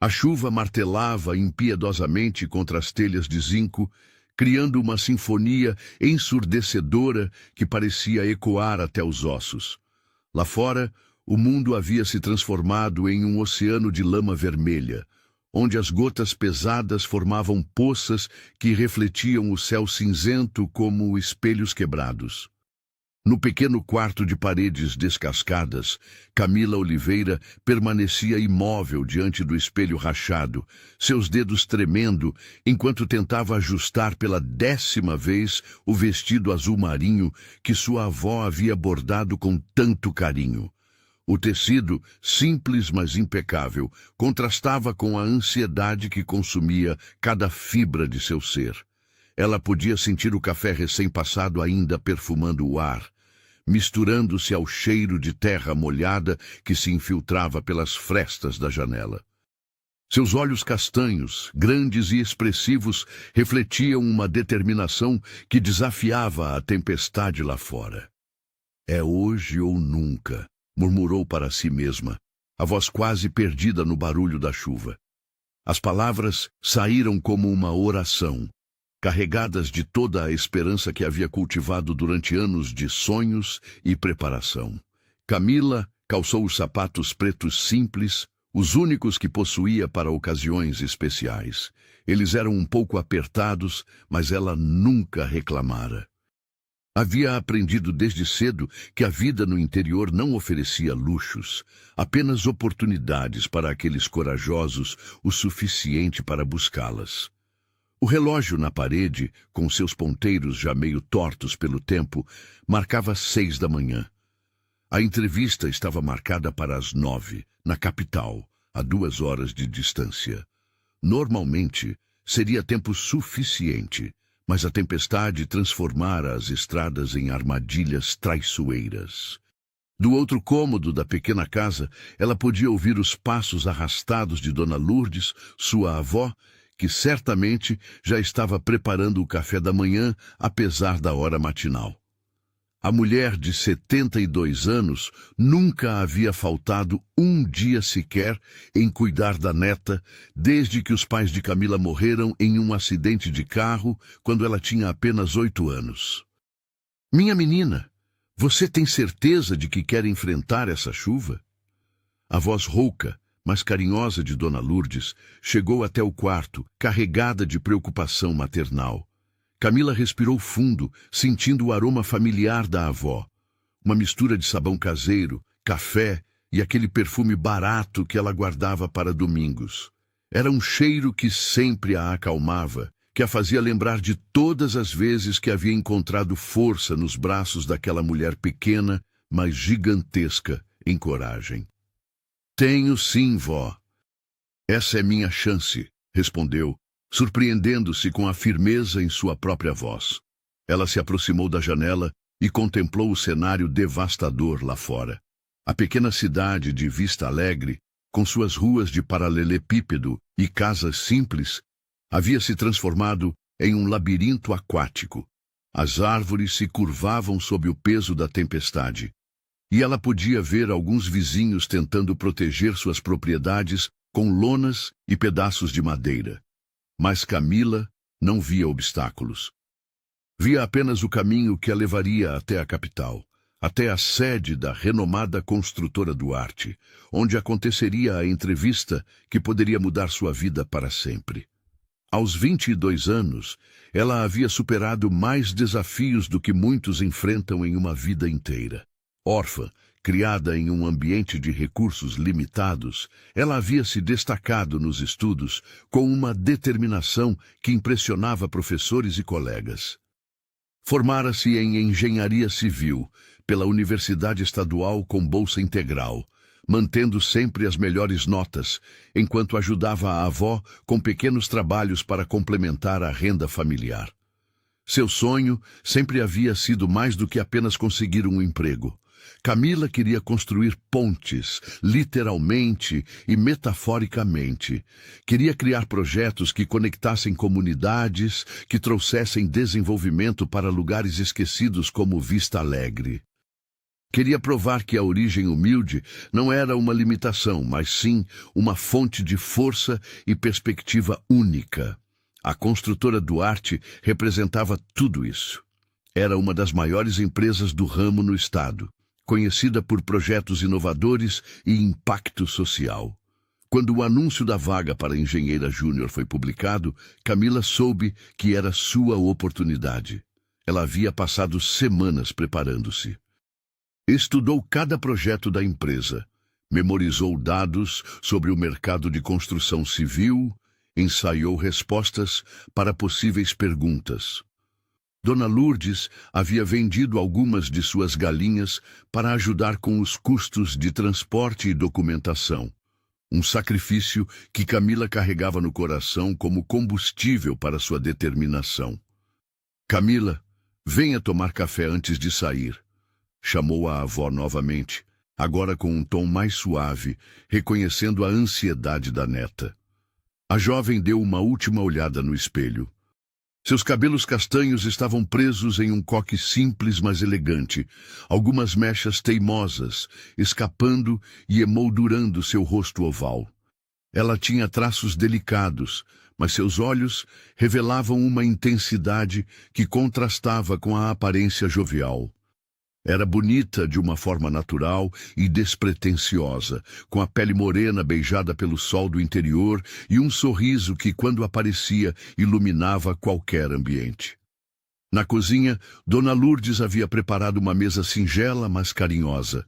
A chuva martelava impiedosamente contra as telhas de zinco, criando uma sinfonia ensurdecedora que parecia ecoar até os ossos. Lá fora, o mundo havia se transformado em um oceano de lama vermelha, onde as gotas pesadas formavam poças que refletiam o céu cinzento como espelhos quebrados. No pequeno quarto de paredes descascadas, Camila Oliveira permanecia imóvel diante do espelho rachado, seus dedos tremendo, enquanto tentava ajustar pela 10ª vez o vestido azul marinho que sua avó havia bordado com tanto carinho. O tecido, simples mas impecável, contrastava com a ansiedade que consumia cada fibra de seu ser. Ela podia sentir o café recém-passado ainda perfumando o ar, misturando-se ao cheiro de terra molhada que se infiltrava pelas frestas da janela. Seus olhos castanhos, grandes e expressivos, refletiam uma determinação que desafiava a tempestade lá fora. "É hoje ou nunca", murmurou para si mesma, a voz quase perdida no barulho da chuva. As palavras saíram como uma oração, carregadas de toda a esperança que havia cultivado durante anos de sonhos e preparação. Camila calçou os sapatos pretos simples, os únicos que possuía para ocasiões especiais. Eles eram um pouco apertados, mas ela nunca reclamara. Havia aprendido desde cedo que a vida no interior não oferecia luxos, apenas oportunidades para aqueles corajosos o suficiente para buscá-las. O relógio na parede, com seus ponteiros já meio tortos pelo tempo, marcava 6 da manhã. A entrevista estava marcada para as 9, na capital, a 2 horas de distância. Normalmente, seria tempo suficiente, mas a tempestade transformara as estradas em armadilhas traiçoeiras. Do outro cômodo da pequena casa, ela podia ouvir os passos arrastados de Dona Lourdes, sua avó, que certamente já estava preparando o café da manhã, apesar da hora matinal. A mulher de 72 anos nunca havia faltado um dia sequer em cuidar da neta, desde que os pais de Camila morreram em um acidente de carro quando ela tinha apenas 8 anos. "Minha menina, você tem certeza de que quer enfrentar essa chuva?" A voz rouca, mas carinhosa de Dona Lourdes chegou até o quarto, carregada de preocupação maternal. Camila respirou fundo, sentindo o aroma familiar da avó. Uma mistura de sabão caseiro, café e aquele perfume barato que ela guardava para domingos. Era um cheiro que sempre a acalmava, que a fazia lembrar de todas as vezes que havia encontrado força nos braços daquela mulher pequena, mas gigantesca em coragem. "Tenho sim, vó. Essa é minha chance", respondeu, surpreendendo-se com a firmeza em sua própria voz. Ela se aproximou da janela e contemplou o cenário devastador lá fora. A pequena cidade de Vista Alegre, com suas ruas de paralelepípedo e casas simples, havia se transformado em um labirinto aquático. As árvores se curvavam sob o peso da tempestade, e ela podia ver alguns vizinhos tentando proteger suas propriedades com lonas e pedaços de madeira. Mas Camila não via obstáculos. Via apenas o caminho que a levaria até a capital, até a sede da renomada construtora Duarte, onde aconteceria a entrevista que poderia mudar sua vida para sempre. Aos 22 anos, ela havia superado mais desafios do que muitos enfrentam em uma vida inteira. Órfã, criada em um ambiente de recursos limitados, ela havia se destacado nos estudos com uma determinação que impressionava professores e colegas. Formara-se em engenharia civil pela Universidade Estadual com bolsa integral, mantendo sempre as melhores notas, enquanto ajudava a avó com pequenos trabalhos para complementar a renda familiar. Seu sonho sempre havia sido mais do que apenas conseguir um emprego. Camila queria construir pontes, literalmente e metaforicamente. Queria criar projetos que conectassem comunidades, que trouxessem desenvolvimento para lugares esquecidos como Vista Alegre. Queria provar que a origem humilde não era uma limitação, mas sim uma fonte de força e perspectiva única. A construtora Duarte representava tudo isso. Era uma das maiores empresas do ramo no estado, conhecida por projetos inovadores e impacto social. Quando o anúncio da vaga para engenheira júnior foi publicado, Camila soube que era sua oportunidade. Ela havia passado semanas preparando-se. Estudou cada projeto da empresa, memorizou dados sobre o mercado de construção civil, ensaiou respostas para possíveis perguntas. Dona Lourdes havia vendido algumas de suas galinhas para ajudar com os custos de transporte e documentação. Um sacrifício que Camila carregava no coração como combustível para sua determinação. Camila, venha tomar café antes de sair. Chamou a avó novamente, agora com um tom mais suave, reconhecendo a ansiedade da neta. A jovem deu uma última olhada no espelho. Seus cabelos castanhos estavam presos em um coque simples, mas elegante, algumas mechas teimosas, escapando e emoldurando seu rosto oval. Ela tinha traços delicados, mas seus olhos revelavam uma intensidade que contrastava com a aparência jovial. Era bonita de uma forma natural e despretensiosa, com a pele morena beijada pelo sol do interior e um sorriso que, quando aparecia, iluminava qualquer ambiente. Na cozinha, Dona Lourdes havia preparado uma mesa singela, mas carinhosa.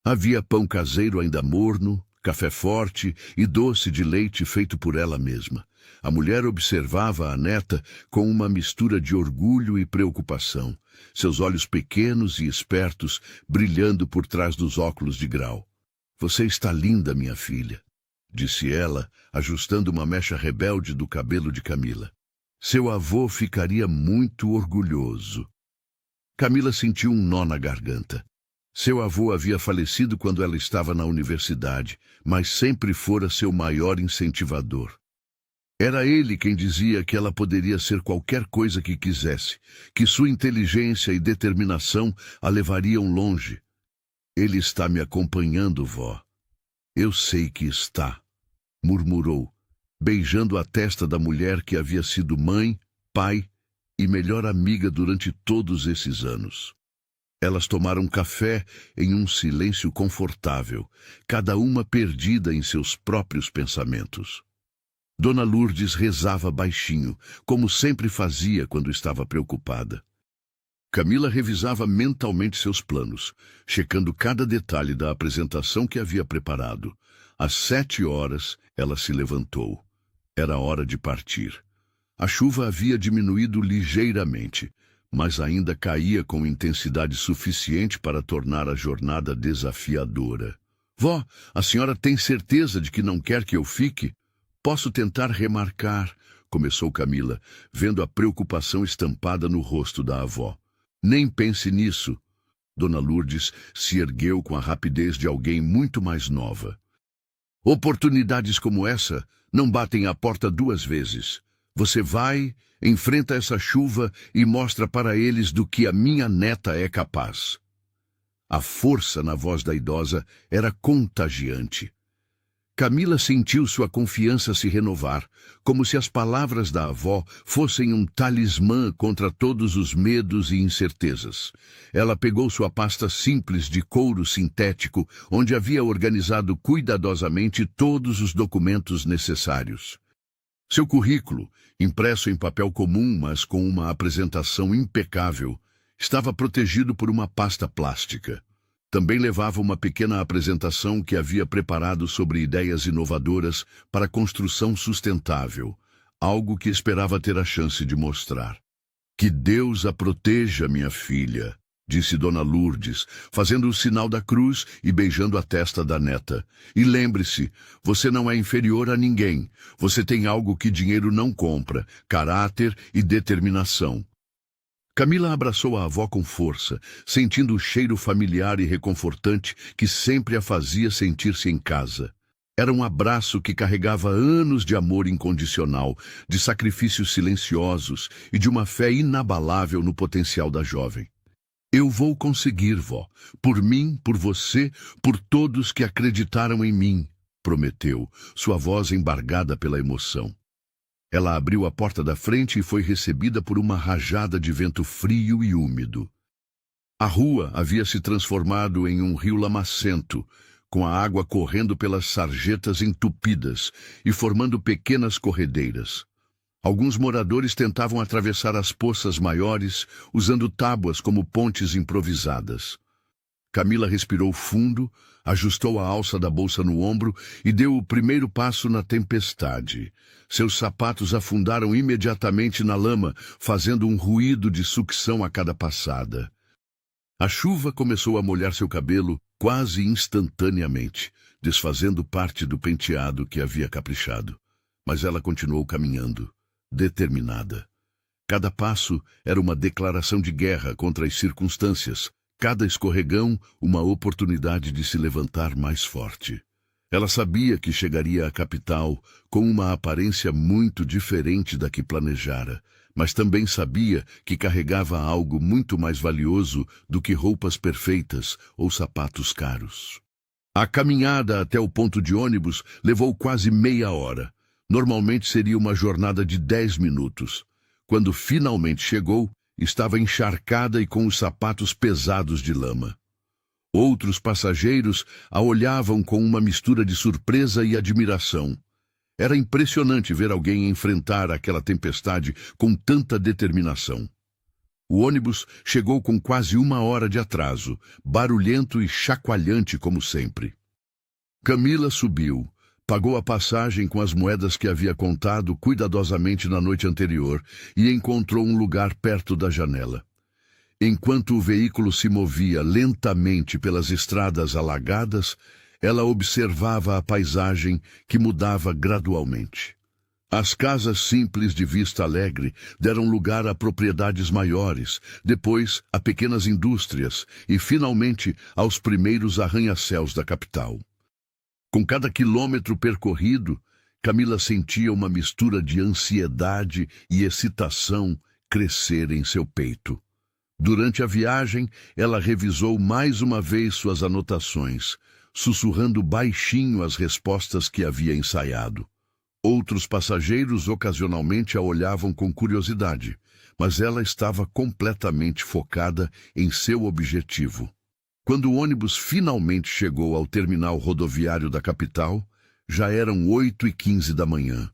Havia pão caseiro ainda morno, café forte e doce de leite feito por ela mesma. A mulher observava a neta com uma mistura de orgulho e preocupação, seus olhos pequenos e espertos brilhando por trás dos óculos de grau. "Você está linda, minha filha", disse ela, ajustando uma mecha rebelde do cabelo de Camila. "Seu avô ficaria muito orgulhoso." Camila sentiu um nó na garganta. Seu avô havia falecido quando ela estava na universidade, mas sempre fora seu maior incentivador. Era ele quem dizia que ela poderia ser qualquer coisa que quisesse, que sua inteligência e determinação a levariam longe. "Ele está me acompanhando, vó." "Eu sei que está", murmurou, beijando a testa da mulher que havia sido mãe, pai e melhor amiga durante todos esses anos. Elas tomaram café em um silêncio confortável, cada uma perdida em seus próprios pensamentos. Dona Lourdes rezava baixinho, como sempre fazia quando estava preocupada. Camila revisava mentalmente seus planos, checando cada detalhe da apresentação que havia preparado. Às 7 horas, ela se levantou. Era hora de partir. A chuva havia diminuído ligeiramente, mas ainda caía com intensidade suficiente para tornar a jornada desafiadora. "Vó, a senhora tem certeza de que não quer que eu fique?" "Posso tentar remarcar", começou Camila, vendo a preocupação estampada no rosto da avó. "Nem pense nisso." Dona Lourdes se ergueu com a rapidez de alguém muito mais nova. "Oportunidades como essa não batem à porta 2 vezes. Você vai, enfrenta essa chuva e mostra para eles do que a minha neta é capaz." A força na voz da idosa era contagiante. Camila sentiu sua confiança se renovar, como se as palavras da avó fossem um talismã contra todos os medos e incertezas. Ela pegou sua pasta simples de couro sintético, onde havia organizado cuidadosamente todos os documentos necessários. Seu currículo, impresso em papel comum, mas com uma apresentação impecável, estava protegido por uma pasta plástica. Também levava uma pequena apresentação que havia preparado sobre ideias inovadoras para construção sustentável, algo que esperava ter a chance de mostrar. "Que Deus a proteja, minha filha", disse Dona Lourdes, fazendo o sinal da cruz e beijando a testa da neta. "E lembre-se, você não é inferior a ninguém. Você tem algo que dinheiro não compra: caráter e determinação." Camila abraçou a avó com força, sentindo o cheiro familiar e reconfortante que sempre a fazia sentir-se em casa. Era um abraço que carregava anos de amor incondicional, de sacrifícios silenciosos e de uma fé inabalável no potencial da jovem. Eu vou conseguir, vó. Por mim, por você, por todos que acreditaram em mim, prometeu, sua voz embargada pela emoção. Ela abriu a porta da frente e foi recebida por uma rajada de vento frio e úmido. A rua havia se transformado em um rio lamacento, com a água correndo pelas sarjetas entupidas e formando pequenas corredeiras. Alguns moradores tentavam atravessar as poças maiores, usando tábuas como pontes improvisadas. Camila respirou fundo, ajustou a alça da bolsa no ombro e deu o primeiro passo na tempestade. Seus sapatos afundaram imediatamente na lama, fazendo um ruído de sucção a cada passada. A chuva começou a molhar seu cabelo quase instantaneamente, desfazendo parte do penteado que havia caprichado. Mas ela continuou caminhando, determinada. Cada passo era uma declaração de guerra contra as circunstâncias, cada escorregão uma oportunidade de se levantar mais forte. Ela sabia que chegaria à capital com uma aparência muito diferente da que planejara, mas também sabia que carregava algo muito mais valioso do que roupas perfeitas ou sapatos caros. A caminhada até o ponto de ônibus levou quase meia hora. Normalmente seria uma jornada de 10 minutos. Quando finalmente chegou, estava encharcada e com os sapatos pesados de lama. Outros passageiros a olhavam com uma mistura de surpresa e admiração. Era impressionante ver alguém enfrentar aquela tempestade com tanta determinação. O ônibus chegou com quase uma hora de atraso, barulhento e chacoalhante como sempre. Camila subiu, pagou a passagem com as moedas que havia contado cuidadosamente na noite anterior e encontrou um lugar perto da janela. Enquanto o veículo se movia lentamente pelas estradas alagadas, ela observava a paisagem que mudava gradualmente. As casas simples de vista alegre deram lugar a propriedades maiores, depois a pequenas indústrias e, finalmente, aos primeiros arranha-céus da capital. Com cada quilômetro percorrido, Camila sentia uma mistura de ansiedade e excitação crescer em seu peito. Durante a viagem, ela revisou mais uma vez suas anotações, sussurrando baixinho as respostas que havia ensaiado. Outros passageiros ocasionalmente a olhavam com curiosidade, mas ela estava completamente focada em seu objetivo. Quando o ônibus finalmente chegou ao terminal rodoviário da capital, já eram 8h15 da manhã.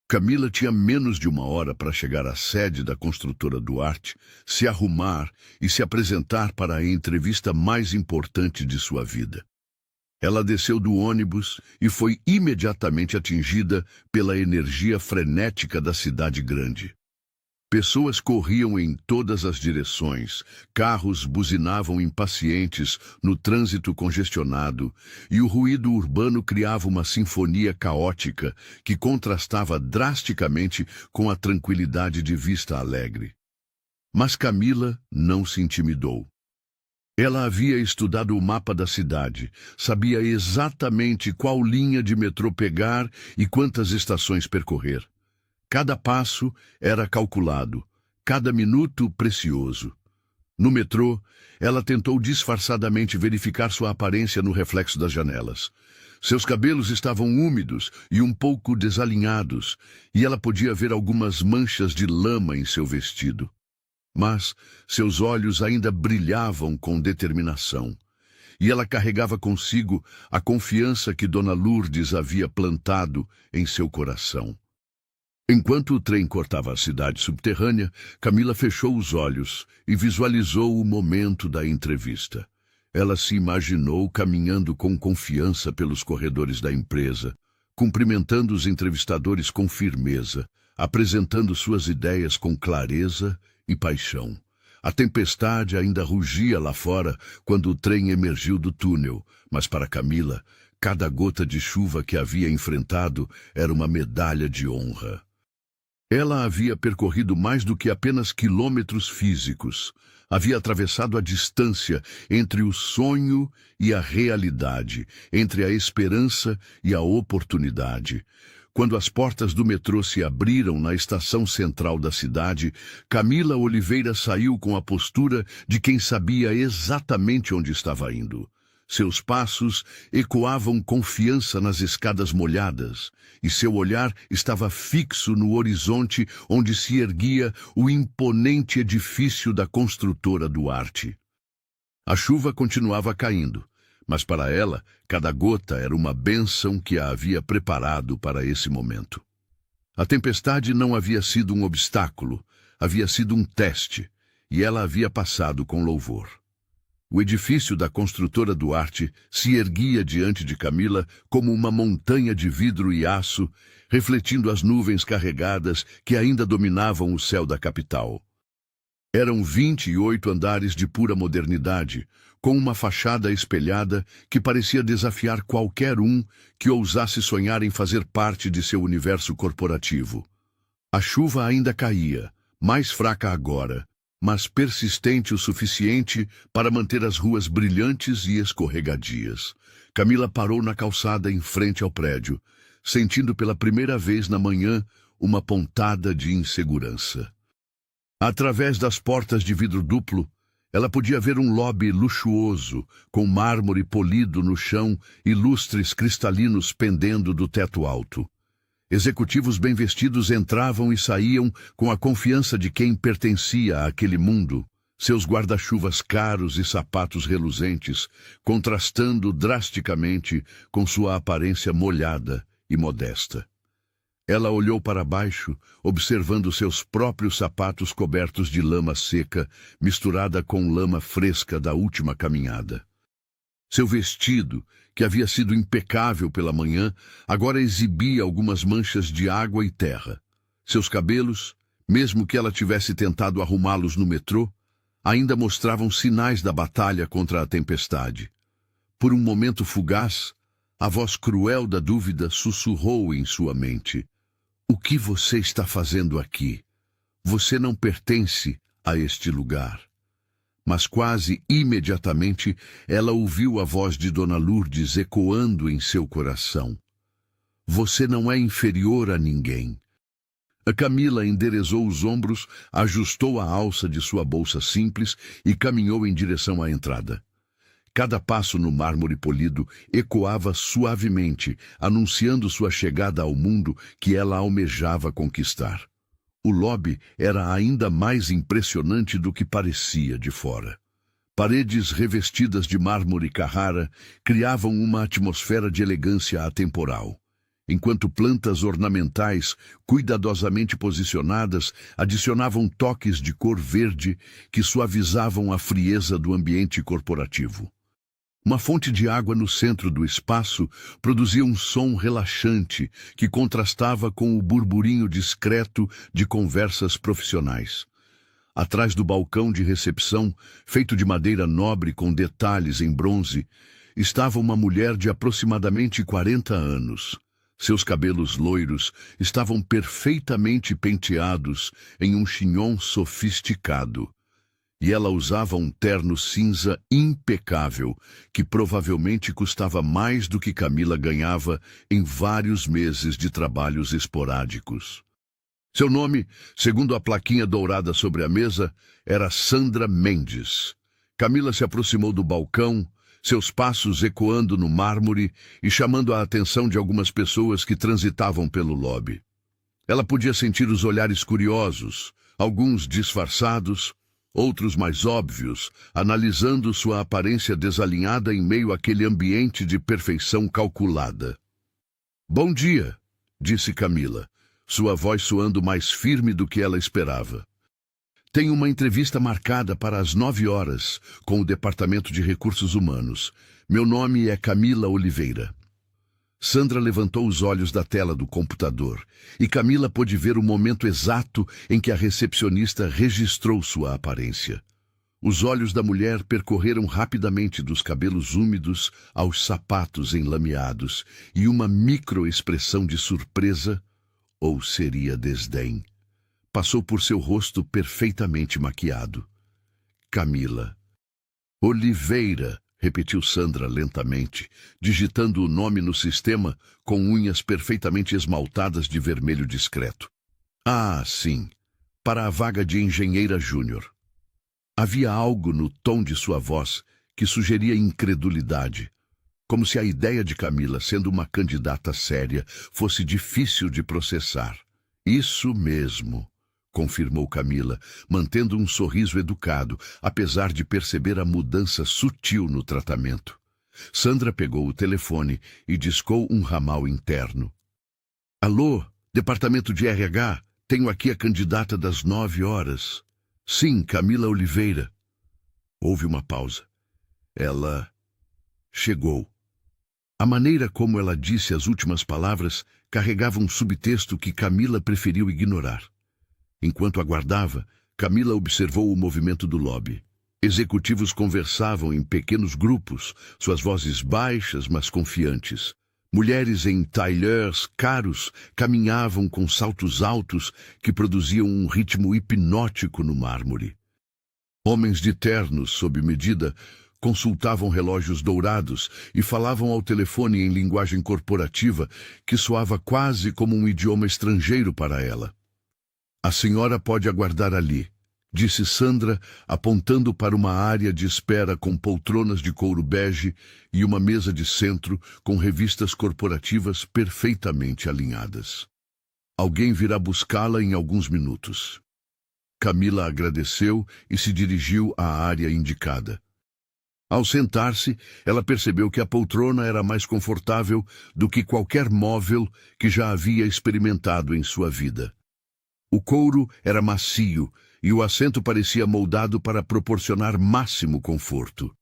Camila tinha menos de uma hora para chegar à sede da construtora Duarte, se arrumar e se apresentar para a entrevista mais importante de sua vida. Ela desceu do ônibus e foi imediatamente atingida pela energia frenética da cidade grande. Pessoas corriam em todas as direções, carros buzinavam impacientes no trânsito congestionado e o ruído urbano criava uma sinfonia caótica que contrastava drasticamente com a tranquilidade de Vista Alegre. Mas Camila não se intimidou. Ela havia estudado o mapa da cidade, sabia exatamente qual linha de metrô pegar e quantas estações percorrer. Cada passo era calculado, cada minuto precioso. No metrô, ela tentou disfarçadamente verificar sua aparência no reflexo das janelas. Seus cabelos estavam úmidos e um pouco desalinhados, e ela podia ver algumas manchas de lama em seu vestido. Mas seus olhos ainda brilhavam com determinação, e ela carregava consigo a confiança que Dona Lourdes havia plantado em seu coração. Enquanto o trem cortava a cidade subterrânea, Camila fechou os olhos e visualizou o momento da entrevista. Ela se imaginou caminhando com confiança pelos corredores da empresa, cumprimentando os entrevistadores com firmeza, apresentando suas ideias com clareza e paixão. A tempestade ainda rugia lá fora quando o trem emergiu do túnel, mas para Camila, cada gota de chuva que havia enfrentado era uma medalha de honra. Ela havia percorrido mais do que apenas quilômetros físicos. Havia atravessado a distância entre o sonho e a realidade, entre a esperança e a oportunidade. Quando as portas do metrô se abriram na estação central da cidade, Camila Oliveira saiu com a postura de quem sabia exatamente onde estava indo. Seus passos ecoavam confiança nas escadas molhadas, e seu olhar estava fixo no horizonte onde se erguia o imponente edifício da construtora Duarte. A chuva continuava caindo, mas para ela, cada gota era uma bênção que a havia preparado para esse momento. A tempestade não havia sido um obstáculo, havia sido um teste, e ela havia passado com louvor. O edifício da construtora Duarte se erguia diante de Camila como uma montanha de vidro e aço, refletindo as nuvens carregadas que ainda dominavam o céu da capital. Eram 28 andares de pura modernidade, com uma fachada espelhada que parecia desafiar qualquer um que ousasse sonhar em fazer parte de seu universo corporativo. A chuva ainda caía, mais fraca agora, mas persistente o suficiente para manter as ruas brilhantes e escorregadias. Camila parou na calçada em frente ao prédio, sentindo pela primeira vez na manhã uma pontada de insegurança. Através das portas de vidro duplo, ela podia ver um lobby luxuoso, com mármore polido no chão e lustres cristalinos pendendo do teto alto. Executivos bem vestidos entravam e saíam com a confiança de quem pertencia àquele mundo, seus guarda-chuvas caros e sapatos reluzentes, contrastando drasticamente com sua aparência molhada e modesta. Ela olhou para baixo, observando seus próprios sapatos cobertos de lama seca, misturada com lama fresca da última caminhada. Seu vestido, que havia sido impecável pela manhã, agora exibia algumas manchas de água e terra. Seus cabelos, mesmo que ela tivesse tentado arrumá-los no metrô, ainda mostravam sinais da batalha contra a tempestade. Por um momento fugaz, a voz cruel da dúvida sussurrou em sua mente: "O que você está fazendo aqui? Você não pertence a este lugar." Mas quase imediatamente ela ouviu a voz de Dona Lourdes ecoando em seu coração: "Você não é inferior a ninguém." A Camila enderezou os ombros, ajustou a alça de sua bolsa simples e caminhou em direção à entrada. Cada passo no mármore polido ecoava suavemente, anunciando sua chegada ao mundo que ela almejava conquistar. O lobby era ainda mais impressionante do que parecia de fora. Paredes revestidas de mármore Carrara criavam uma atmosfera de elegância atemporal, enquanto plantas ornamentais, cuidadosamente posicionadas, adicionavam toques de cor verde que suavizavam a frieza do ambiente corporativo. Uma fonte de água no centro do espaço produzia um som relaxante que contrastava com o burburinho discreto de conversas profissionais. Atrás do balcão de recepção, feito de madeira nobre com detalhes em bronze, estava uma mulher de aproximadamente 40 anos. Seus cabelos loiros estavam perfeitamente penteados em um chignon sofisticado. E ela usava um terno cinza impecável, que provavelmente custava mais do que Camila ganhava em vários meses de trabalhos esporádicos. Seu nome, segundo a plaquinha dourada sobre a mesa, era Sandra Mendes. Camila se aproximou do balcão, seus passos ecoando no mármore e chamando a atenção de algumas pessoas que transitavam pelo lobby. Ela podia sentir os olhares curiosos, alguns disfarçados, outros mais óbvios, analisando sua aparência desalinhada em meio àquele ambiente de perfeição calculada. "Bom dia", disse Camila, sua voz soando mais firme do que ela esperava. "Tenho uma entrevista marcada para as 9 horas com o Departamento de Recursos Humanos. Meu nome é Camila Oliveira." Sandra levantou os olhos da tela do computador e Camila pôde ver o momento exato em que a recepcionista registrou sua aparência. Os olhos da mulher percorreram rapidamente dos cabelos úmidos aos sapatos enlameados e uma microexpressão de surpresa, ou seria desdém, passou por seu rosto perfeitamente maquiado. Camila. Oliveira, repetiu Sandra lentamente, digitando o nome no sistema com unhas perfeitamente esmaltadas de vermelho discreto. Ah, sim, para a vaga de engenheira júnior. Havia algo no tom de sua voz que sugeria incredulidade, como se a ideia de Camila sendo uma candidata séria fosse difícil de processar. Isso mesmo, confirmou Camila, mantendo um sorriso educado, apesar de perceber a mudança sutil no tratamento. Sandra pegou o telefone e discou um ramal interno. Alô, departamento de RH, tenho aqui a candidata das 9 horas. Sim, Camila Oliveira. Houve uma pausa. Ela chegou. A maneira como ela disse as últimas palavras carregava um subtexto que Camila preferiu ignorar. Enquanto aguardava, Camila observou o movimento do lobby. Executivos conversavam em pequenos grupos, suas vozes baixas, mas confiantes. Mulheres em tailleurs caros caminhavam com saltos altos que produziam um ritmo hipnótico no mármore. Homens de ternos, sob medida, consultavam relógios dourados e falavam ao telefone em linguagem corporativa que soava quase como um idioma estrangeiro para ela. A senhora pode aguardar ali, disse Sandra, apontando para uma área de espera com poltronas de couro bege e uma mesa de centro com revistas corporativas perfeitamente alinhadas. Alguém virá buscá-la em alguns minutos. Camila agradeceu e se dirigiu à área indicada. Ao sentar-se, ela percebeu que a poltrona era mais confortável do que qualquer móvel que já havia experimentado em sua vida. O couro era macio e o assento parecia moldado para proporcionar máximo conforto.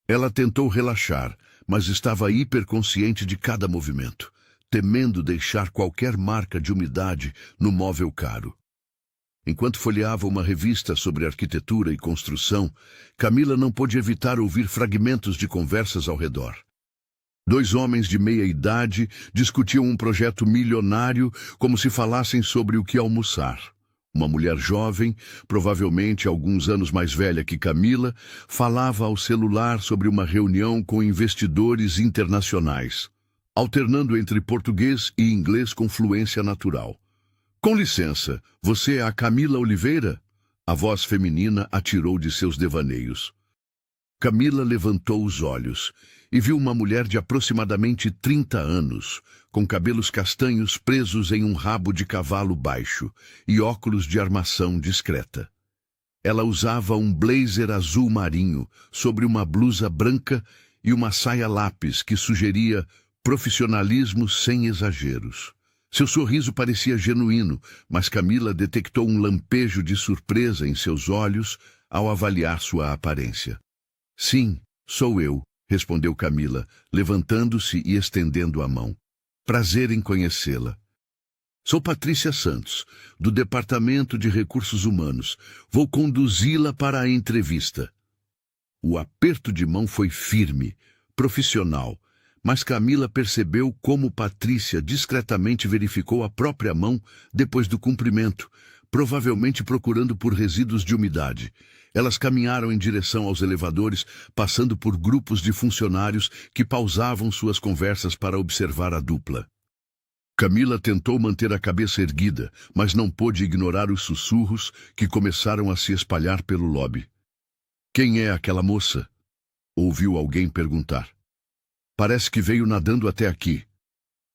Ela tentou relaxar, mas estava hiperconsciente de cada movimento, temendo deixar qualquer marca de umidade no móvel caro. Enquanto folheava uma revista sobre arquitetura e construção, Camila não pôde evitar ouvir fragmentos de conversas ao redor. 2 homens de meia idade discutiam um projeto milionário como se falassem sobre o que almoçar. Uma mulher jovem, provavelmente alguns anos mais velha que Camila, falava ao celular sobre uma reunião com investidores internacionais, alternando entre português e inglês com fluência natural. Com licença, você é a Camila Oliveira? A voz feminina atirou de seus devaneios. Camila levantou os olhos e viu uma mulher de aproximadamente 30 anos, com cabelos castanhos presos em um rabo de cavalo baixo e óculos de armação discreta. Ela usava um blazer azul marinho sobre uma blusa branca e uma saia lápis que sugeria profissionalismo sem exageros. Seu sorriso parecia genuíno, mas Camila detectou um lampejo de surpresa em seus olhos ao avaliar sua aparência. Sim, sou eu, respondeu Camila, levantando-se e estendendo a mão. Prazer em conhecê-la. Sou Patrícia Santos, do Departamento de Recursos Humanos. Vou conduzi-la para a entrevista. O aperto de mão foi firme, profissional, mas Camila percebeu como Patrícia discretamente verificou a própria mão depois do cumprimento, provavelmente procurando por resíduos de umidade. Elas caminharam em direção aos elevadores, passando por grupos de funcionários que pausavam suas conversas para observar a dupla. Camila tentou manter a cabeça erguida, mas não pôde ignorar os sussurros que começaram a se espalhar pelo lobby. Quem é aquela moça? Ouviu alguém perguntar. Parece que veio nadando até aqui,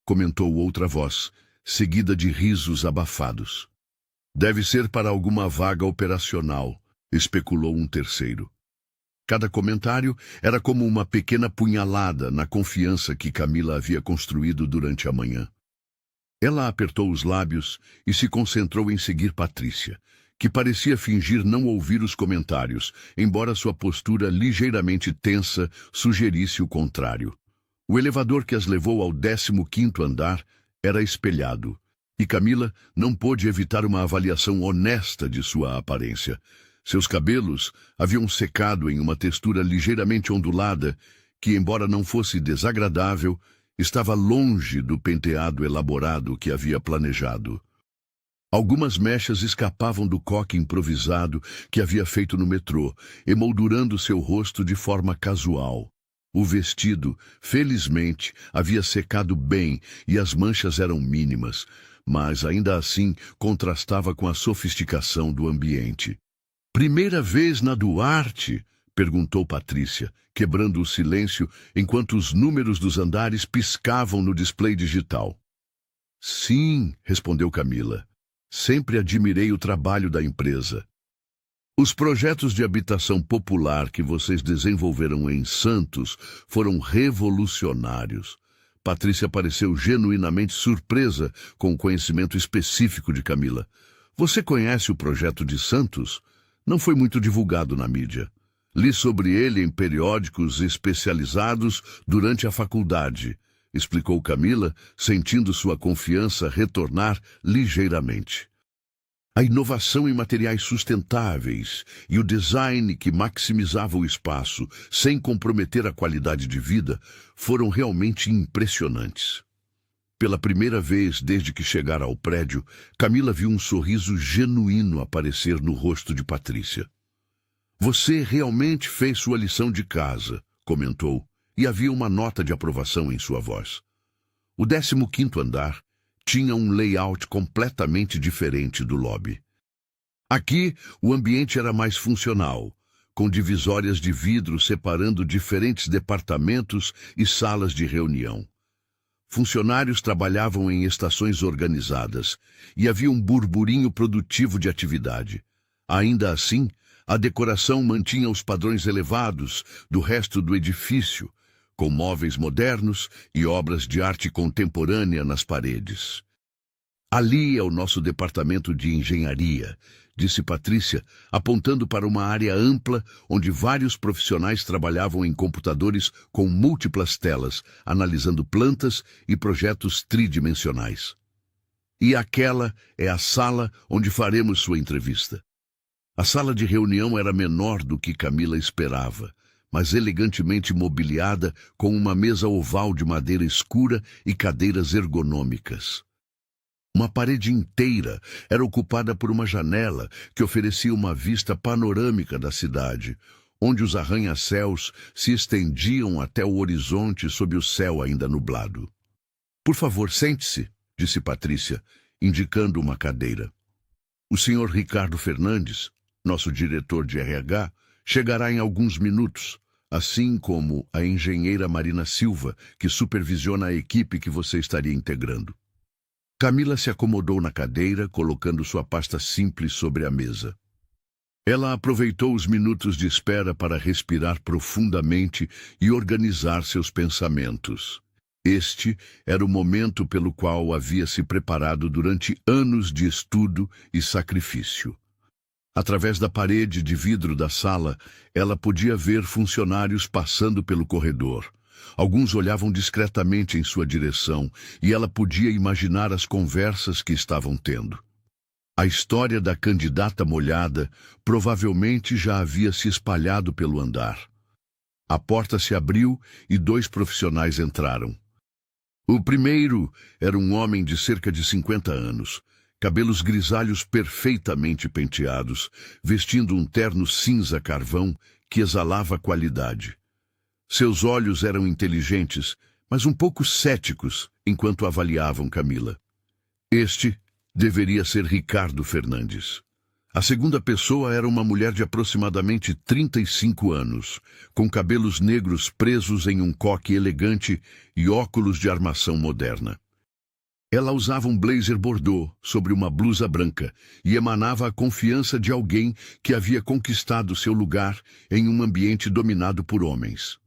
comentou outra voz, seguida de risos abafados. Deve ser para alguma vaga operacional, especulou um terceiro. Cada comentário era como uma pequena punhalada na confiança que Camila havia construído durante a manhã. Ela apertou os lábios e se concentrou em seguir Patrícia, que parecia fingir não ouvir os comentários, embora sua postura ligeiramente tensa sugerisse o contrário. O elevador que as levou ao 15º andar era espelhado, e Camila não pôde evitar uma avaliação honesta de sua aparência. Seus cabelos haviam secado em uma textura ligeiramente ondulada que, embora não fosse desagradável, estava longe do penteado elaborado que havia planejado. Algumas mechas escapavam do coque improvisado que havia feito no metrô, emoldurando seu rosto de forma casual. O vestido, felizmente, havia secado bem e as manchas eram mínimas, mas ainda assim contrastava com a sofisticação do ambiente. "Primeira vez na Duarte?" perguntou Patrícia, quebrando o silêncio enquanto os números dos andares piscavam no display digital. "Sim", respondeu Camila. "Sempre admirei o trabalho da empresa. Os projetos de habitação popular que vocês desenvolveram em Santos foram revolucionários." Patrícia pareceu genuinamente surpresa com o conhecimento específico de Camila. "Você conhece o projeto de Santos? Não foi muito divulgado na mídia. Li sobre ele em periódicos especializados durante a faculdade", explicou Camila, sentindo sua confiança retornar ligeiramente. A inovação em materiais sustentáveis e o design que maximizava o espaço sem comprometer a qualidade de vida foram realmente impressionantes. Pela primeira vez desde que chegara ao prédio, Camila viu um sorriso genuíno aparecer no rosto de Patrícia. "Você realmente fez sua lição de casa", comentou, e havia uma nota de aprovação em sua voz. O 15º andar tinha um layout completamente diferente do lobby. Aqui, o ambiente era mais funcional, com divisórias de vidro separando diferentes departamentos e salas de reunião. Funcionários trabalhavam em estações organizadas e havia um burburinho produtivo de atividade. Ainda assim, a decoração mantinha os padrões elevados do resto do edifício, com móveis modernos e obras de arte contemporânea nas paredes. "Ali é o nosso departamento de engenharia", disse Patrícia, apontando para uma área ampla onde vários profissionais trabalhavam em computadores com múltiplas telas, analisando plantas e projetos tridimensionais. "E aquela é a sala onde faremos sua entrevista." A sala de reunião era menor do que Camila esperava, mas elegantemente mobiliada com uma mesa oval de madeira escura e cadeiras ergonômicas. Uma parede inteira era ocupada por uma janela que oferecia uma vista panorâmica da cidade, onde os arranha-céus se estendiam até o horizonte sob o céu ainda nublado. "Por favor, sente-se", disse Patrícia, indicando uma cadeira. "O senhor Ricardo Fernandes, nosso diretor de RH, chegará em alguns minutos, assim como a engenheira Marina Silva, que supervisiona a equipe que você estaria integrando." Camila se acomodou na cadeira, colocando sua pasta simples sobre a mesa. Ela aproveitou os minutos de espera para respirar profundamente e organizar seus pensamentos. Este era o momento pelo qual havia se preparado durante anos de estudo e sacrifício. Através da parede de vidro da sala, ela podia ver funcionários passando pelo corredor. Alguns olhavam discretamente em sua direção e ela podia imaginar as conversas que estavam tendo. A história da candidata molhada provavelmente já havia se espalhado pelo andar. A porta se abriu e 2 profissionais entraram. O primeiro era um homem de cerca de 50 anos, cabelos grisalhos perfeitamente penteados, vestindo um terno cinza carvão que exalava qualidade. Seus olhos eram inteligentes, mas um pouco céticos enquanto avaliavam Camila. Este deveria ser Ricardo Fernandes. A segunda pessoa era uma mulher de aproximadamente 35 anos, com cabelos negros presos em um coque elegante e óculos de armação moderna. Ela usava um blazer bordô sobre uma blusa branca e emanava a confiança de alguém que havia conquistado seu lugar em um ambiente dominado por homens.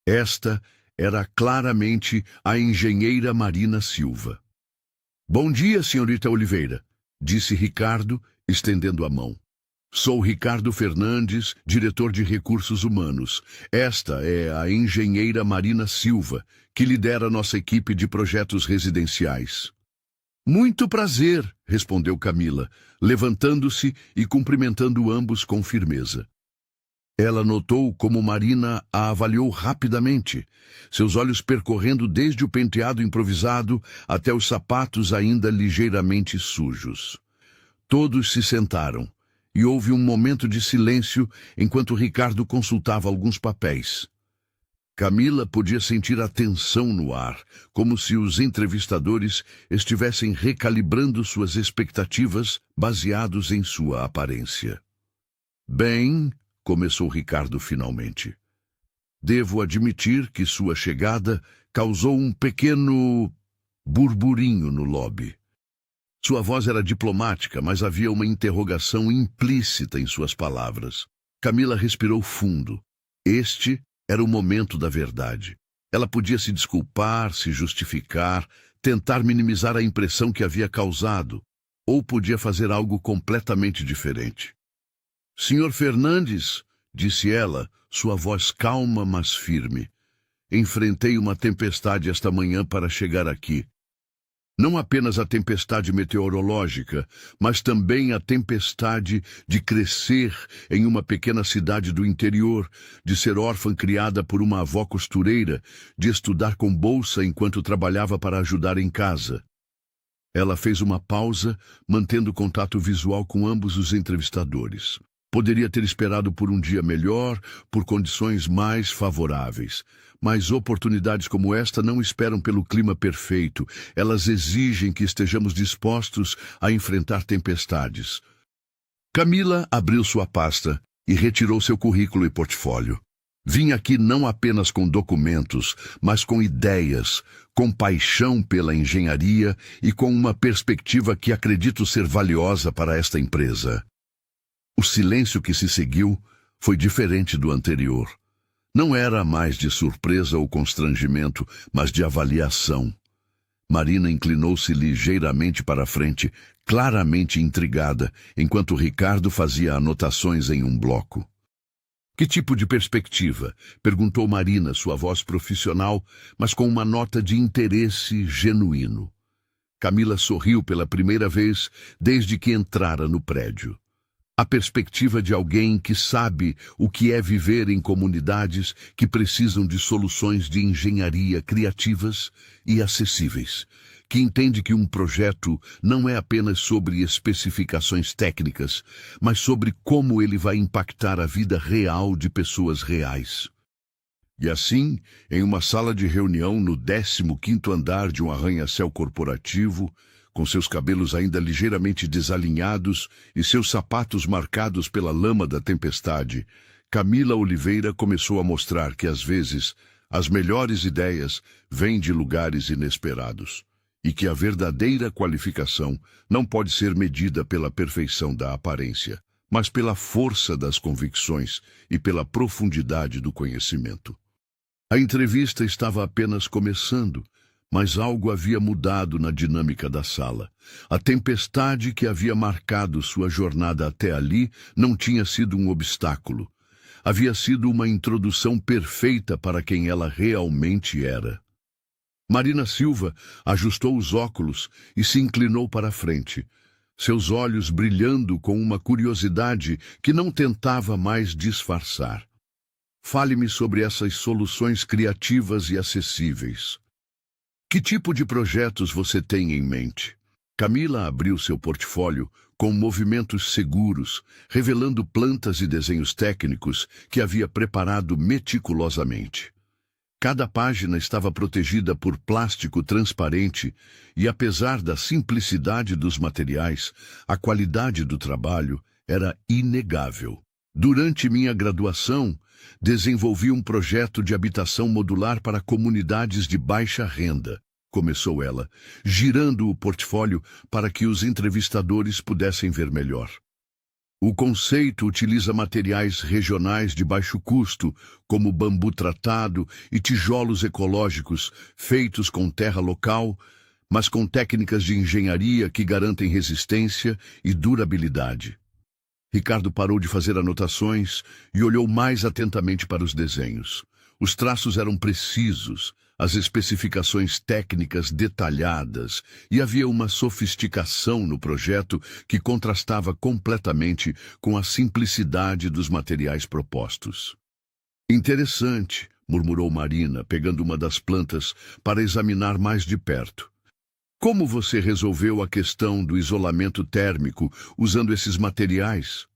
Esta era claramente a engenheira Marina Silva. "Bom dia, senhorita Oliveira", disse Ricardo, estendendo a mão. "Sou Ricardo Fernandes, diretor de recursos humanos. Esta é a engenheira Marina Silva, que lidera nossa equipe de projetos residenciais." "Muito prazer", respondeu Camila, levantando-se e cumprimentando ambos com firmeza. Ela notou como Marina a avaliou rapidamente, seus olhos percorrendo desde o penteado improvisado até os sapatos ainda ligeiramente sujos. Todos se sentaram, e houve um momento de silêncio enquanto Ricardo consultava alguns papéis. Camila podia sentir a tensão no ar, como se os entrevistadores estivessem recalibrando suas expectativas baseados em sua aparência. Bem, começou Ricardo finalmente. Devo admitir que sua chegada causou um pequeno burburinho no lobby. Sua voz era diplomática, mas havia uma interrogação implícita em suas palavras. Camila respirou fundo. Este era o momento da verdade. Ela podia se desculpar, se justificar, tentar minimizar a impressão que havia causado, ou podia fazer algo completamente diferente. Senhor Fernandes, disse ela, sua voz calma, mas firme. Enfrentei uma tempestade esta manhã para chegar aqui. Não apenas a tempestade meteorológica, mas também a tempestade de crescer em uma pequena cidade do interior, de ser órfã criada por uma avó costureira, de estudar com bolsa enquanto trabalhava para ajudar em casa. Ela fez uma pausa, mantendo contato visual com ambos os entrevistadores. Poderia ter esperado por um dia melhor, por condições mais favoráveis. Mas oportunidades como esta não esperam pelo clima perfeito. Elas exigem que estejamos dispostos a enfrentar tempestades. Camila abriu sua pasta e retirou seu currículo e portfólio. Vim aqui não apenas com documentos, mas com ideias, com paixão pela engenharia e com uma perspectiva que acredito ser valiosa para esta empresa. O silêncio que se seguiu foi diferente do anterior. Não era mais de surpresa ou constrangimento, mas de avaliação. Marina inclinou-se ligeiramente para a frente, claramente intrigada, enquanto Ricardo fazia anotações em um bloco. Que tipo de perspectiva? Perguntou Marina, sua voz profissional, mas com uma nota de interesse genuíno. Camila sorriu pela primeira vez desde que entrara no prédio. A perspectiva de alguém que sabe o que é viver em comunidades que precisam de soluções de engenharia criativas e acessíveis, que entende que um projeto não é apenas sobre especificações técnicas, mas sobre como ele vai impactar a vida real de pessoas reais. E assim, em uma sala de reunião no 15º andar de um arranha-céu corporativo, com seus cabelos ainda ligeiramente desalinhados e seus sapatos marcados pela lama da tempestade, Camila Oliveira começou a mostrar que, às vezes, as melhores ideias vêm de lugares inesperados, e que a verdadeira qualificação não pode ser medida pela perfeição da aparência, mas pela força das convicções e pela profundidade do conhecimento. A entrevista estava apenas começando, mas algo havia mudado na dinâmica da sala. A tempestade que havia marcado sua jornada até ali não tinha sido um obstáculo. Havia sido uma introdução perfeita para quem ela realmente era. Marina Silva ajustou os óculos e se inclinou para a frente, seus olhos brilhando com uma curiosidade que não tentava mais disfarçar. Fale-me sobre essas soluções criativas e acessíveis. Que tipo de projetos você tem em mente? Camila abriu seu portfólio com movimentos seguros, revelando plantas e desenhos técnicos que havia preparado meticulosamente. Cada página estava protegida por plástico transparente e, apesar da simplicidade dos materiais, a qualidade do trabalho era inegável. Durante minha graduação, desenvolvi um projeto de habitação modular para comunidades de baixa renda, começou ela, girando o portfólio para que os entrevistadores pudessem ver melhor. O conceito utiliza materiais regionais de baixo custo, como bambu tratado e tijolos ecológicos feitos com terra local, mas com técnicas de engenharia que garantem resistência e durabilidade. Ricardo parou de fazer anotações e olhou mais atentamente para os desenhos. Os traços eram precisos, as especificações técnicas detalhadas, e havia uma sofisticação no projeto que contrastava completamente com a simplicidade dos materiais propostos. Interessante, murmurou Marina, pegando uma das plantas para examinar mais de perto. Como você resolveu a questão do isolamento térmico usando esses materiais?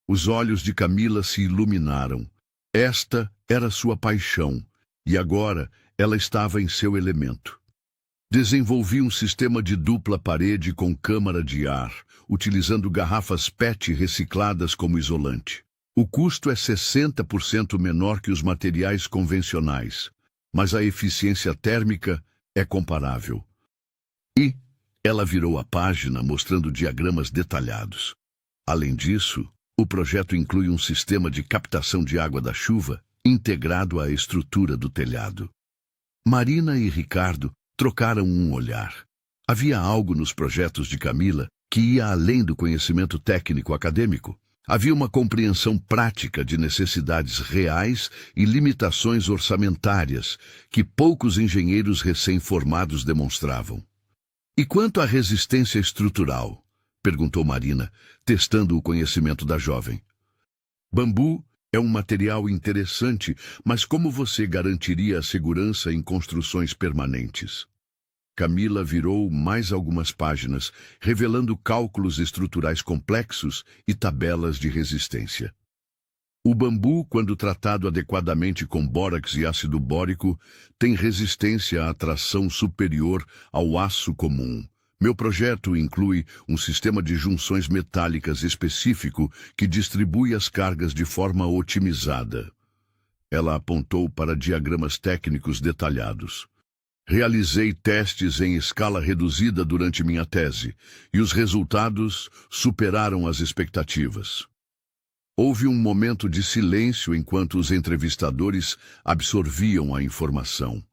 Os olhos de Camila se iluminaram. Esta era sua paixão, e agora ela estava em seu elemento. Desenvolvi um sistema de dupla parede com câmara de ar, utilizando garrafas PET recicladas como isolante. O custo é 60% menor que os materiais convencionais, mas a eficiência térmica é comparável. E ela virou a página mostrando diagramas detalhados. Além disso, o projeto inclui um sistema de captação de água da chuva integrado à estrutura do telhado. Marina e Ricardo trocaram um olhar. Havia algo nos projetos de Camila que ia além do conhecimento técnico acadêmico. Havia uma compreensão prática de necessidades reais e limitações orçamentárias que poucos engenheiros recém-formados demonstravam. E quanto à resistência estrutural? Perguntou Marina, testando o conhecimento da jovem. Bambu é um material interessante, mas como você garantiria a segurança em construções permanentes? Camila virou mais algumas páginas, revelando cálculos estruturais complexos e tabelas de resistência. O bambu, quando tratado adequadamente com bórax e ácido bórico, tem resistência à tração superior ao aço comum. Meu projeto inclui um sistema de junções metálicas específico que distribui as cargas de forma otimizada. Ela apontou para diagramas técnicos detalhados. Realizei testes em escala reduzida durante minha tese, e os resultados superaram as expectativas. Houve um momento de silêncio enquanto os entrevistadores absorviam a informação.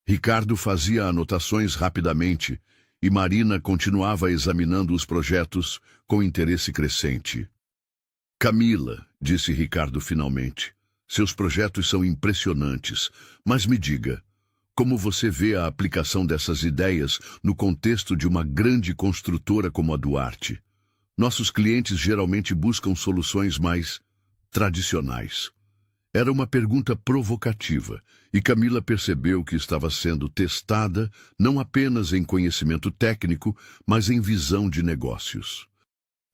Ricardo fazia anotações rapidamente, e Marina continuava examinando os projetos com interesse crescente. Camila, disse Ricardo finalmente, seus projetos são impressionantes, mas me diga, como você vê a aplicação dessas ideias no contexto de uma grande construtora como a Duarte? Nossos clientes geralmente buscam soluções mais tradicionais. Era uma pergunta provocativa, e Camila percebeu que estava sendo testada não apenas em conhecimento técnico, mas em visão de negócios.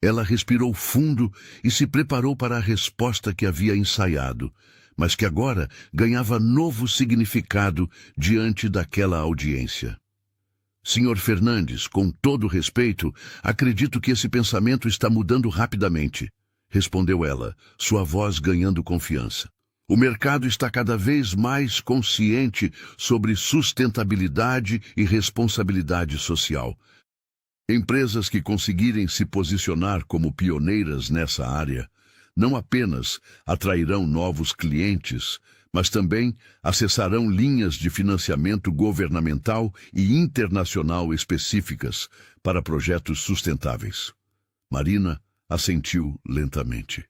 Ela respirou fundo e se preparou para a resposta que havia ensaiado, mas que agora ganhava novo significado diante daquela audiência. Senhor Fernandes, com todo respeito, acredito que esse pensamento está mudando rapidamente, respondeu ela, sua voz ganhando confiança. O mercado está cada vez mais consciente sobre sustentabilidade e responsabilidade social. Empresas que conseguirem se posicionar como pioneiras nessa área não apenas atrairão novos clientes, mas também acessarão linhas de financiamento governamental e internacional específicas para projetos sustentáveis. Marina assentiu lentamente.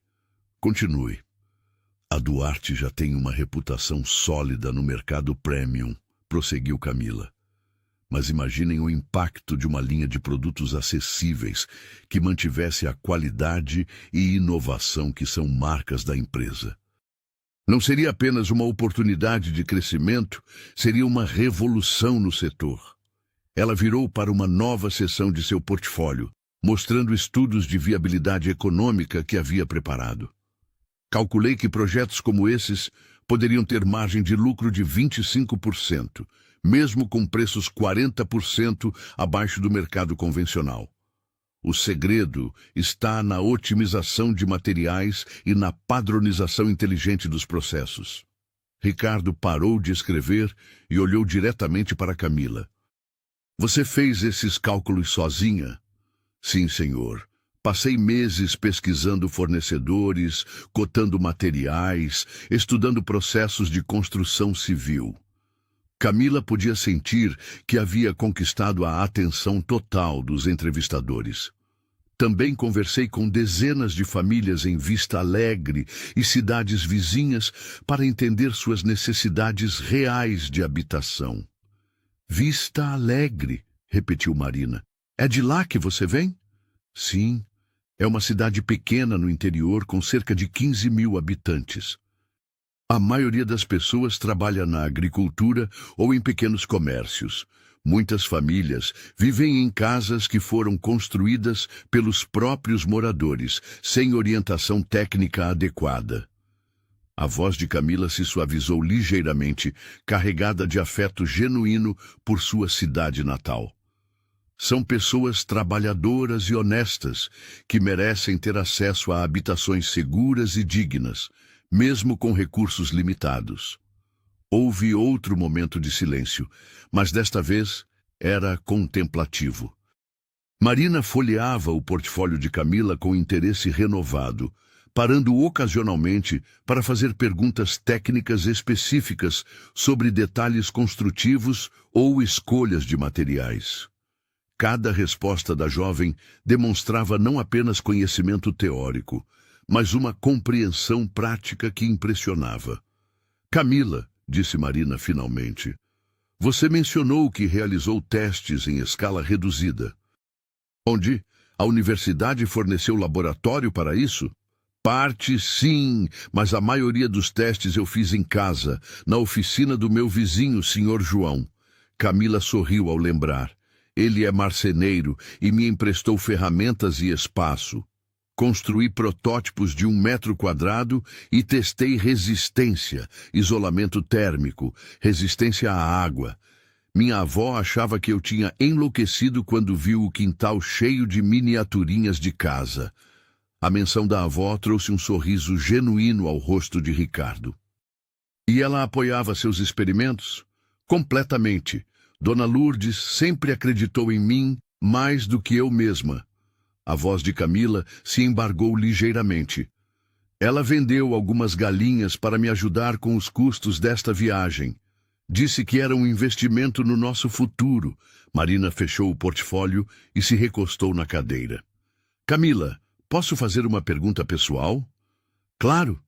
Continue. A Duarte já tem uma reputação sólida no mercado premium, prosseguiu Camila. Mas imaginem o impacto de uma linha de produtos acessíveis que mantivesse a qualidade e inovação que são marcas da empresa. Não seria apenas uma oportunidade de crescimento, seria uma revolução no setor. Ela virou para uma nova seção de seu portfólio, mostrando estudos de viabilidade econômica que havia preparado. Calculei que projetos como esses poderiam ter margem de lucro de 25%, mesmo com preços 40% abaixo do mercado convencional. O segredo está na otimização de materiais e na padronização inteligente dos processos. Ricardo parou de escrever e olhou diretamente para Camila. Você fez esses cálculos sozinha? Sim, senhor. Passei meses pesquisando fornecedores, cotando materiais, estudando processos de construção civil. Camila podia sentir que havia conquistado a atenção total dos entrevistadores. Também conversei com dezenas de famílias em Vista Alegre e cidades vizinhas para entender suas necessidades reais de habitação. Vista Alegre, repetiu Marina. É de lá que você vem? Sim. É uma cidade pequena no interior com cerca de 15 mil habitantes. A maioria das pessoas trabalha na agricultura ou em pequenos comércios. Muitas famílias vivem em casas que foram construídas pelos próprios moradores, sem orientação técnica adequada. A voz de Camila se suavizou ligeiramente, carregada de afeto genuíno por sua cidade natal. São pessoas trabalhadoras e honestas que merecem ter acesso a habitações seguras e dignas, mesmo com recursos limitados. Houve outro momento de silêncio, mas desta vez era contemplativo. Marina folheava o portfólio de Camila com interesse renovado, parando ocasionalmente para fazer perguntas técnicas específicas sobre detalhes construtivos ou escolhas de materiais. Cada resposta da jovem demonstrava não apenas conhecimento teórico, mas uma compreensão prática que impressionava. Camila, disse Marina finalmente, você mencionou que realizou testes em escala reduzida. Onde? A universidade forneceu laboratório para isso? Parte sim, mas a maioria dos testes eu fiz em casa, na oficina do meu vizinho, Sr. João. Camila sorriu ao lembrar. Ele é marceneiro e me emprestou ferramentas e espaço. Construí protótipos de 1 metro quadrado e testei resistência, isolamento térmico, resistência à água. Minha avó achava que eu tinha enlouquecido quando viu o quintal cheio de miniaturinhas de casa. A menção da avó trouxe um sorriso genuíno ao rosto de Ricardo. E ela apoiava seus experimentos? Completamente. Dona Lourdes sempre acreditou em mim mais do que eu mesma. A voz de Camila se embargou ligeiramente. Ela vendeu algumas galinhas para me ajudar com os custos desta viagem. Disse que era um investimento no nosso futuro. Marina fechou o portfólio e se recostou na cadeira. Camila, posso fazer uma pergunta pessoal? Claro.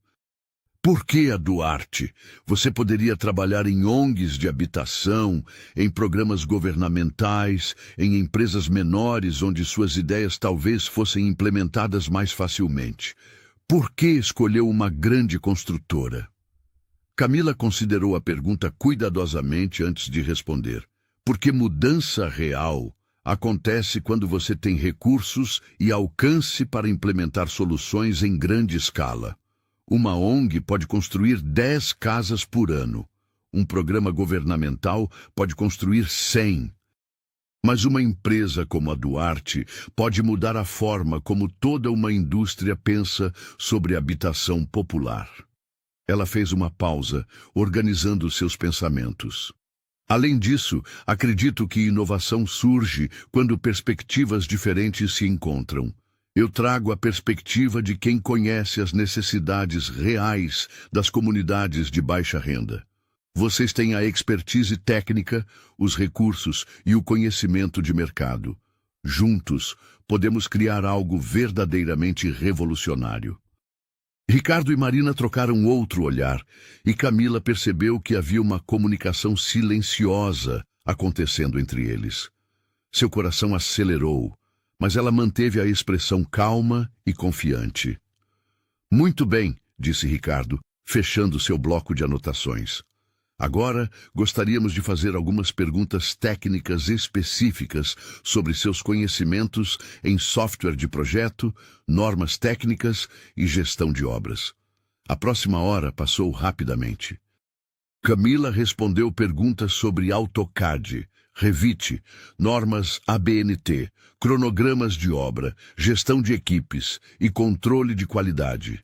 Por que a Duarte? Você poderia trabalhar em ONGs de habitação, em programas governamentais, em empresas menores onde suas ideias talvez fossem implementadas mais facilmente. Por que escolheu uma grande construtora? Camila considerou a pergunta cuidadosamente antes de responder. Porque mudança real acontece quando você tem recursos e alcance para implementar soluções em grande escala. Uma ONG pode construir 10 casas por ano. Um programa governamental pode construir 100. Mas uma empresa como a Duarte pode mudar a forma como toda uma indústria pensa sobre habitação popular. Ela fez uma pausa, organizando seus pensamentos. Além disso, acredito que inovação surge quando perspectivas diferentes se encontram. Eu trago a perspectiva de quem conhece as necessidades reais das comunidades de baixa renda. Vocês têm a expertise técnica, os recursos e o conhecimento de mercado. Juntos, podemos criar algo verdadeiramente revolucionário. Ricardo e Marina trocaram outro olhar, e Camila percebeu que havia uma comunicação silenciosa acontecendo entre eles. Seu coração acelerou, mas ela manteve a expressão calma e confiante. Muito bem, disse Ricardo, fechando seu bloco de anotações. Agora, gostaríamos de fazer algumas perguntas técnicas específicas sobre seus conhecimentos em software de projeto, normas técnicas e gestão de obras. A próxima hora passou rapidamente. Camila respondeu perguntas sobre AutoCAD, Revit, normas ABNT, cronogramas de obra, gestão de equipes e controle de qualidade.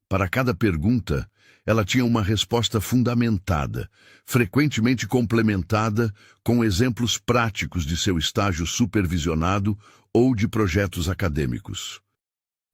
Para cada pergunta, ela tinha uma resposta fundamentada, frequentemente complementada com exemplos práticos de seu estágio supervisionado ou de projetos acadêmicos.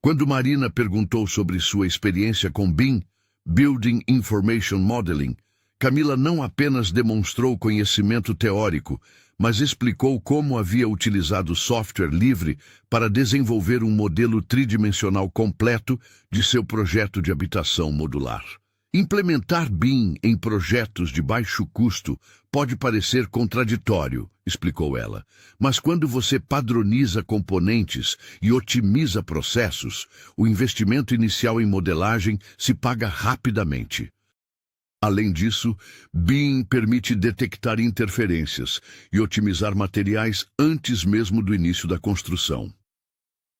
Quando Marina perguntou sobre sua experiência com BIM, Building Information Modeling, Camila não apenas demonstrou conhecimento teórico, mas explicou como havia utilizado software livre para desenvolver um modelo tridimensional completo de seu projeto de habitação modular. Implementar BIM em projetos de baixo custo pode parecer contraditório, explicou ela, mas quando você padroniza componentes e otimiza processos, o investimento inicial em modelagem se paga rapidamente. Além disso, BIM permite detectar interferências e otimizar materiais antes mesmo do início da construção.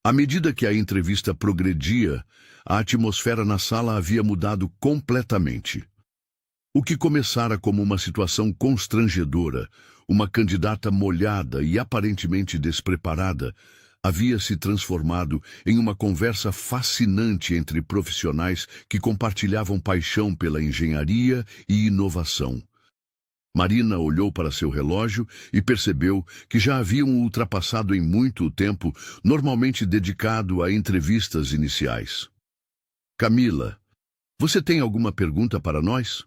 À medida que a entrevista progredia, a atmosfera na sala havia mudado completamente. O que começara como uma situação constrangedora, uma candidata molhada e aparentemente despreparada, havia se transformado em uma conversa fascinante entre profissionais que compartilhavam paixão pela engenharia e inovação. Marina olhou para seu relógio e percebeu que já haviam ultrapassado em muito o tempo normalmente dedicado a entrevistas iniciais. Camila, você tem alguma pergunta para nós?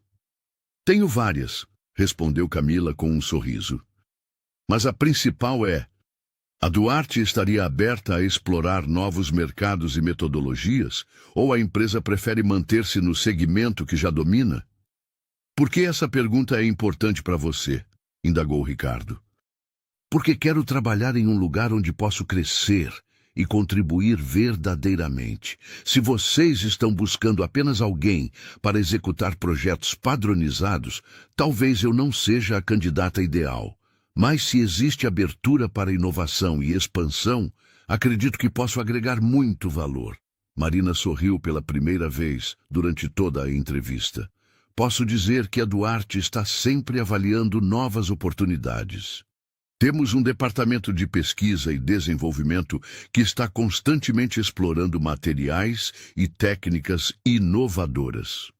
Tenho várias, respondeu Camila com um sorriso. Mas a principal é: a Duarte estaria aberta a explorar novos mercados e metodologias, ou a empresa prefere manter-se no segmento que já domina? Por que essa pergunta é importante para você? Indagou Ricardo. Porque quero trabalhar em um lugar onde posso crescer e contribuir verdadeiramente. Se vocês estão buscando apenas alguém para executar projetos padronizados, talvez eu não seja a candidata ideal. Mas se existe abertura para inovação e expansão, acredito que posso agregar muito valor. Marina sorriu pela primeira vez durante toda a entrevista. Posso dizer que a Duarte está sempre avaliando novas oportunidades. Temos um departamento de pesquisa e desenvolvimento que está constantemente explorando materiais e técnicas inovadoras.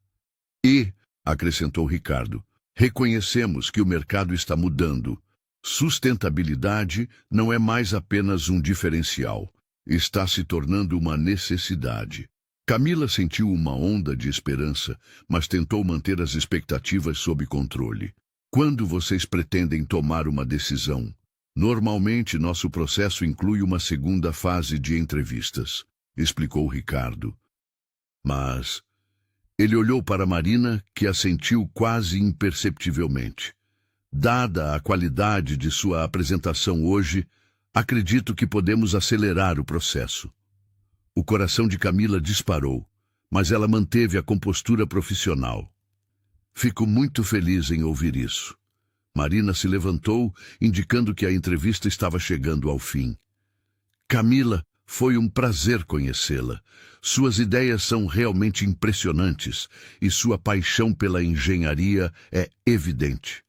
E, acrescentou Ricardo, reconhecemos que o mercado está mudando. Sustentabilidade não é mais apenas um diferencial, está se tornando uma necessidade. Camila sentiu uma onda de esperança, mas tentou manter as expectativas sob controle. Quando vocês pretendem tomar uma decisão? Normalmente, nosso processo inclui uma segunda fase de entrevistas, explicou Ricardo. Mas ele olhou para Marina, que assentiu quase imperceptivelmente. Dada a qualidade de sua apresentação hoje, acredito que podemos acelerar o processo. O coração de Camila disparou, mas ela manteve a compostura profissional. Fico muito feliz em ouvir isso. Marina se levantou, indicando que a entrevista estava chegando ao fim. Camila, foi um prazer conhecê-la. Suas ideias são realmente impressionantes e sua paixão pela engenharia é evidente.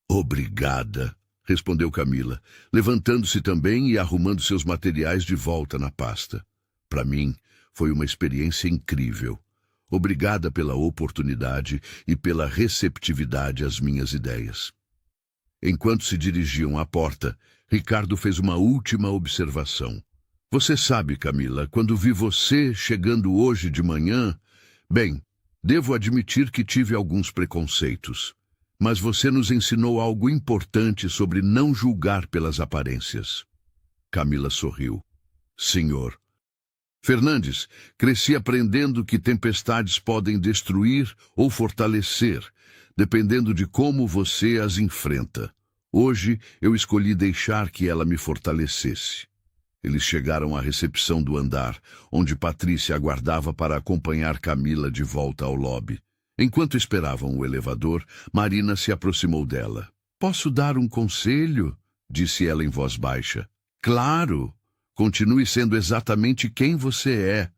Obrigada, respondeu Camila, levantando-se também e arrumando seus materiais de volta na pasta. Para mim, foi uma experiência incrível. Obrigada pela oportunidade e pela receptividade às minhas ideias. Enquanto se dirigiam à porta, Ricardo fez uma última observação. Você sabe, Camila, quando vi você chegando hoje de manhã... Bem, devo admitir que tive alguns preconceitos. Mas você nos ensinou algo importante sobre não julgar pelas aparências. Camila sorriu. Senhor. Fernandes, cresci aprendendo que tempestades podem destruir ou fortalecer, dependendo de como você as enfrenta. Hoje, eu escolhi deixar que ela me fortalecesse. Eles chegaram à recepção do andar, onde Patrícia aguardava para acompanhar Camila de volta ao lobby. Enquanto esperavam o elevador, Marina se aproximou dela. Posso dar um conselho? Disse ela em voz baixa. Claro! Continue sendo exatamente quem você é.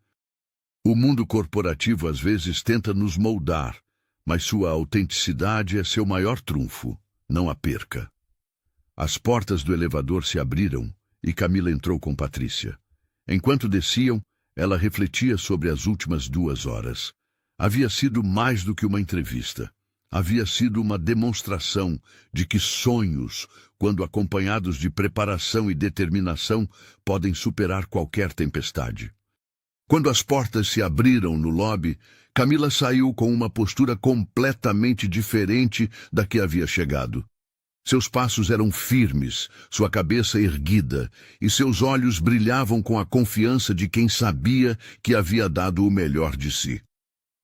O mundo corporativo às vezes tenta nos moldar, mas sua autenticidade é seu maior trunfo. Não a perca. As portas do elevador se abriram e Camila entrou com Patrícia. Enquanto desciam, ela refletia sobre as últimas 2 horas. Havia sido mais do que uma entrevista. Havia sido uma demonstração de que sonhos, quando acompanhados de preparação e determinação, podem superar qualquer tempestade. Quando as portas se abriram no lobby, Camila saiu com uma postura completamente diferente da que havia chegado. Seus passos eram firmes, sua cabeça erguida, e seus olhos brilhavam com a confiança de quem sabia que havia dado o melhor de si.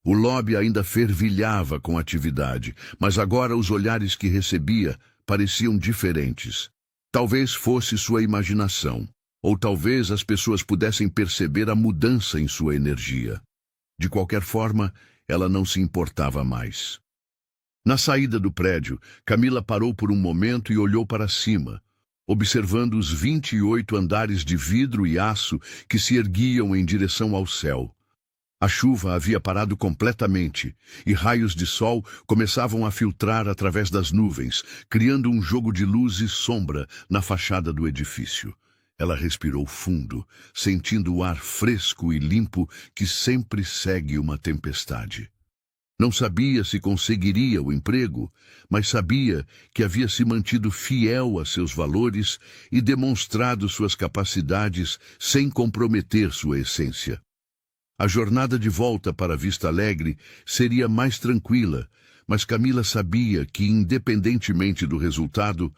O lobby ainda fervilhava com atividade, mas agora os olhares que recebia pareciam diferentes. Talvez fosse sua imaginação, ou talvez as pessoas pudessem perceber a mudança em sua energia. De qualquer forma, ela não se importava mais. Na saída do prédio, Camila parou por um momento e olhou para cima, observando os 28 andares de vidro e aço que se erguiam em direção ao céu. A chuva havia parado completamente, e raios de sol começavam a filtrar através das nuvens, criando um jogo de luz e sombra na fachada do edifício. Ela respirou fundo, sentindo o ar fresco e limpo que sempre segue uma tempestade. Não sabia se conseguiria o emprego, mas sabia que havia se mantido fiel a seus valores e demonstrado suas capacidades sem comprometer sua essência. A jornada de volta para Vista Alegre seria mais tranquila, mas Camila sabia que, independentemente do resultado,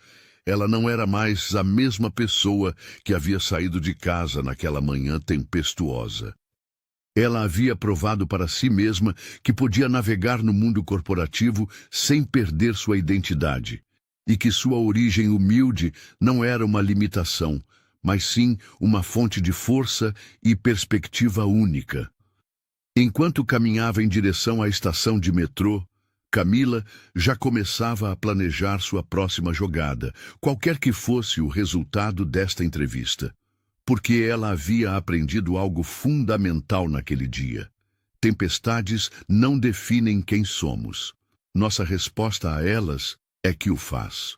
ela não era mais a mesma pessoa que havia saído de casa naquela manhã tempestuosa. Ela havia provado para si mesma que podia navegar no mundo corporativo sem perder sua identidade, e que sua origem humilde não era uma limitação, mas sim uma fonte de força e perspectiva única. Enquanto caminhava em direção à estação de metrô, Camila já começava a planejar sua próxima jogada, qualquer que fosse o resultado desta entrevista. Porque ela havia aprendido algo fundamental naquele dia. Tempestades não definem quem somos. Nossa resposta a elas é que o faz.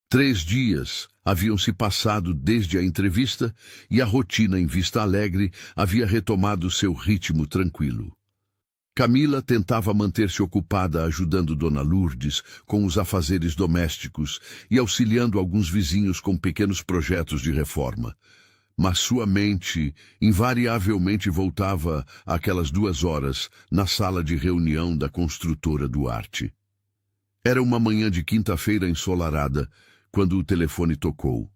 3 dias haviam se passado desde a entrevista e a rotina em Vista Alegre havia retomado seu ritmo tranquilo. Camila tentava manter-se ocupada ajudando Dona Lourdes com os afazeres domésticos e auxiliando alguns vizinhos com pequenos projetos de reforma. Mas sua mente invariavelmente voltava àquelas 2 horas na sala de reunião da construtora Duarte. Era uma manhã de quinta-feira ensolarada, quando o telefone tocou.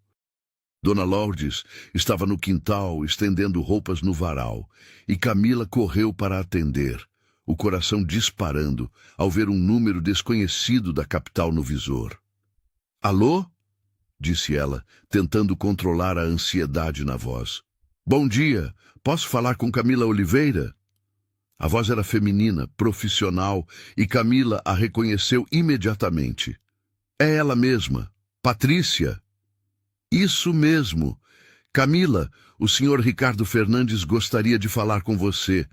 Dona Lourdes estava no quintal, estendendo roupas no varal, e Camila correu para atender, o coração disparando ao ver um número desconhecido da capital no visor. "Alô?" disse ela, tentando controlar a ansiedade na voz. "Bom dia, posso falar com Camila Oliveira?" A voz era feminina, profissional, e Camila a reconheceu imediatamente. "É ela mesma, Patrícia." "Isso mesmo. Camila, o senhor Ricardo Fernandes gostaria de falar com você.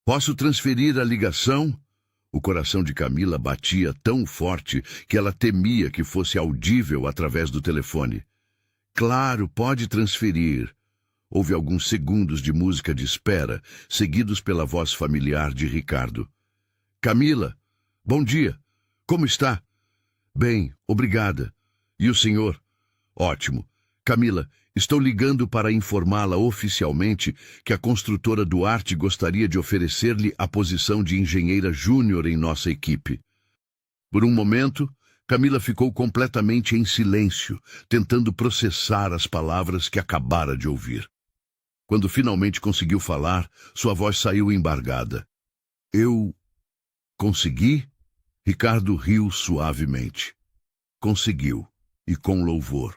Posso transferir a ligação?" O coração de Camila batia tão forte que ela temia que fosse audível através do telefone. "Claro, pode transferir." Houve alguns segundos de música de espera, seguidos pela voz familiar de Ricardo. "Camila, bom dia. Como está?" "Bem, obrigada. E o senhor?" "Ótimo. Camila, estou ligando para informá-la oficialmente que a construtora Duarte gostaria de oferecer-lhe a posição de engenheira júnior em nossa equipe." Por um momento, Camila ficou completamente em silêncio, tentando processar as palavras que acabara de ouvir. Quando finalmente conseguiu falar, sua voz saiu embargada. "Eu consegui?" Ricardo riu suavemente. "Conseguiu, e com louvor."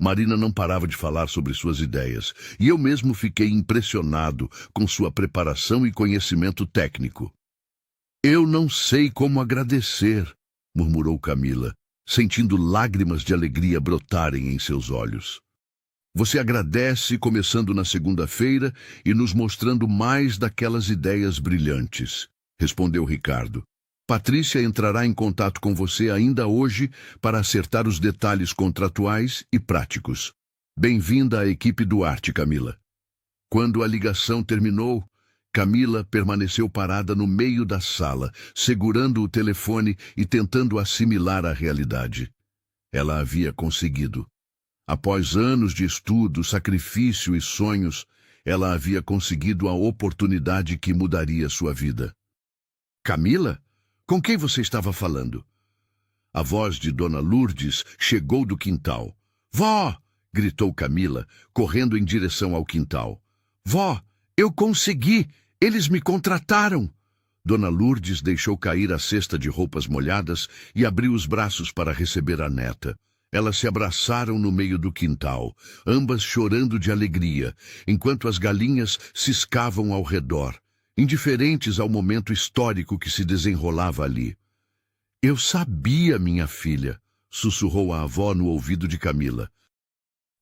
Marina não parava de falar sobre suas ideias, e eu mesmo fiquei impressionado com sua preparação e conhecimento técnico. "Eu não sei como agradecer", murmurou Camila, sentindo lágrimas de alegria brotarem em seus olhos. "Você agradece começando na segunda-feira e nos mostrando mais daquelas ideias brilhantes", respondeu Ricardo. "Patrícia entrará em contato com você ainda hoje para acertar os detalhes contratuais e práticos. Bem-vinda à equipe Duarte, Camila." Quando a ligação terminou, Camila permaneceu parada no meio da sala, segurando o telefone e tentando assimilar a realidade. Ela havia conseguido. Após anos de estudo, sacrifício e sonhos, ela havia conseguido a oportunidade que mudaria sua vida. "Camila? Com quem você estava falando?" A voz de Dona Lourdes chegou do quintal. "Vó!" gritou Camila, correndo em direção ao quintal. "Vó, eu consegui! Eles me contrataram!" Dona Lourdes deixou cair a cesta de roupas molhadas e abriu os braços para receber a neta. Elas se abraçaram no meio do quintal, ambas chorando de alegria, enquanto as galinhas ciscavam ao redor, indiferentes ao momento histórico que se desenrolava ali. Eu sabia, minha filha, sussurrou a avó no ouvido de Camila.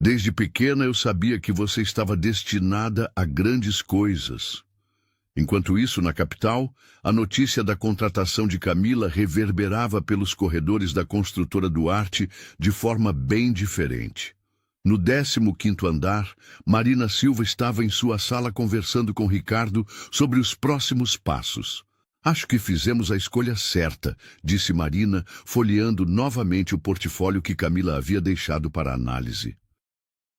Desde pequena eu sabia que você estava destinada a grandes coisas. Enquanto isso, na capital, a notícia da contratação de Camila reverberava pelos corredores da construtora Duarte de forma bem diferente. No 15º andar, Marina Silva estava em sua sala conversando com Ricardo sobre os próximos passos. Acho que fizemos a escolha certa, disse Marina, folheando novamente o portfólio que Camila havia deixado para análise.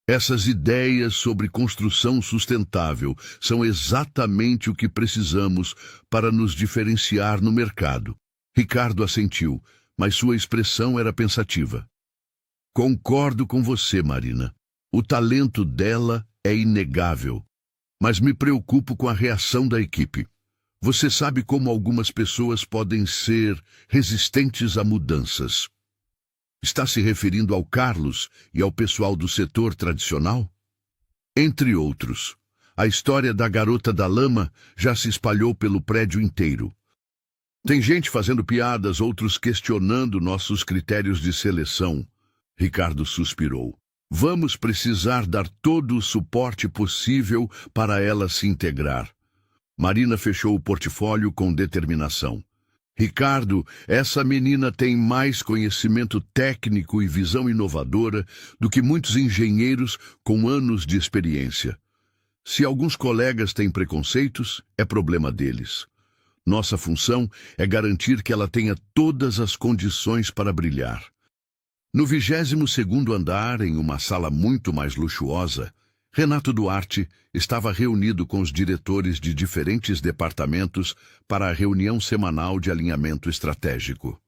Essas ideias sobre construção sustentável são exatamente o que precisamos para nos diferenciar no mercado. Ricardo assentiu, mas sua expressão era pensativa. Concordo com você, Marina. O talento dela é inegável, mas me preocupo com a reação da equipe. Você sabe como algumas pessoas podem ser resistentes a mudanças. Está se referindo ao Carlos e ao pessoal do setor tradicional? Entre outros, a história da garota da lama já se espalhou pelo prédio inteiro. Tem gente fazendo piadas, outros questionando nossos critérios de seleção. Ricardo suspirou. Vamos precisar dar todo o suporte possível para ela se integrar. Marina fechou o portfólio com determinação. Ricardo, essa menina tem mais conhecimento técnico e visão inovadora do que muitos engenheiros com anos de experiência. Se alguns colegas têm preconceitos, é problema deles. Nossa função é garantir que ela tenha todas as condições para brilhar. No 22º andar, em uma sala muito mais luxuosa, Renato Duarte estava reunido com os diretores de diferentes departamentos para a reunião semanal de alinhamento estratégico.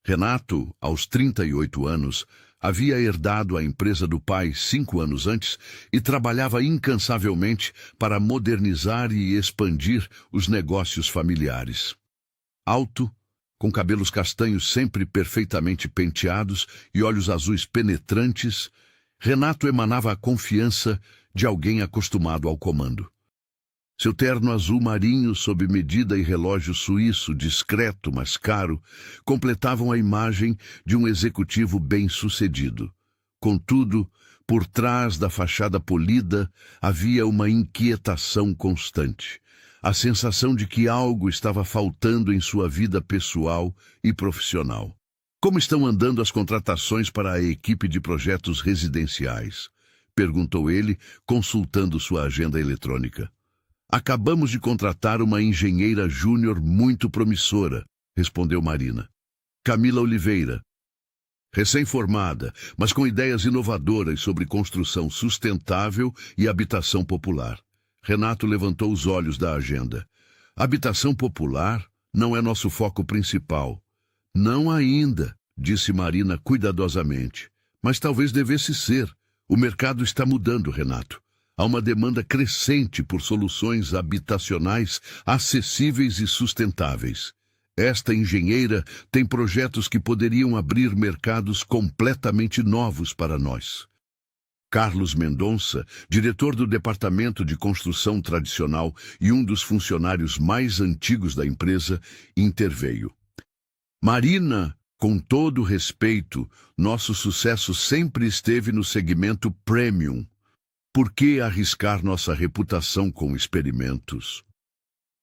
Renato, aos 38 anos, havia herdado a empresa do pai 5 anos antes e trabalhava incansavelmente para modernizar e expandir os negócios familiares. Alto, com cabelos castanhos sempre perfeitamente penteados e olhos azuis penetrantes, Renato emanava a confiança de alguém acostumado ao comando. Seu terno azul marinho sob medida e relógio suíço, discreto, mas caro, completavam a imagem de um executivo bem-sucedido. Contudo, por trás da fachada polida, havia uma inquietação constante. A sensação de que algo estava faltando em sua vida pessoal e profissional. Como estão andando as contratações para a equipe de projetos residenciais? Perguntou ele, consultando sua agenda eletrônica. Acabamos de contratar uma engenheira júnior muito promissora, respondeu Marina. Camila Oliveira. Recém-formada, mas com ideias inovadoras sobre construção sustentável e habitação popular. Renato levantou os olhos da agenda. Habitação popular não é nosso foco principal. Não ainda, disse Marina cuidadosamente. Mas talvez devesse ser. O mercado está mudando, Renato. Há uma demanda crescente por soluções habitacionais acessíveis e sustentáveis. Esta engenheira tem projetos que poderiam abrir mercados completamente novos para nós. Carlos Mendonça, diretor do Departamento de Construção Tradicional e um dos funcionários mais antigos da empresa, interveio. Marina, com todo respeito, nosso sucesso sempre esteve no segmento premium. Por que arriscar nossa reputação com experimentos?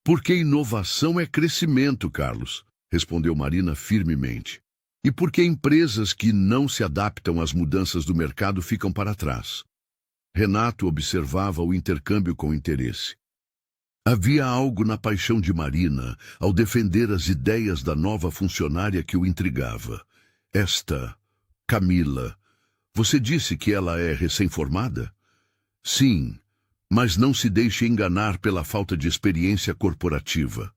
Porque inovação é crescimento, Carlos, respondeu Marina firmemente. E porque empresas que não se adaptam às mudanças do mercado ficam para trás. Renato observava o intercâmbio com interesse. Havia algo na paixão de Marina ao defender as ideias da nova funcionária que o intrigava. Esta, Camila, você disse que ela é recém-formada? Sim, mas não se deixe enganar pela falta de experiência corporativa.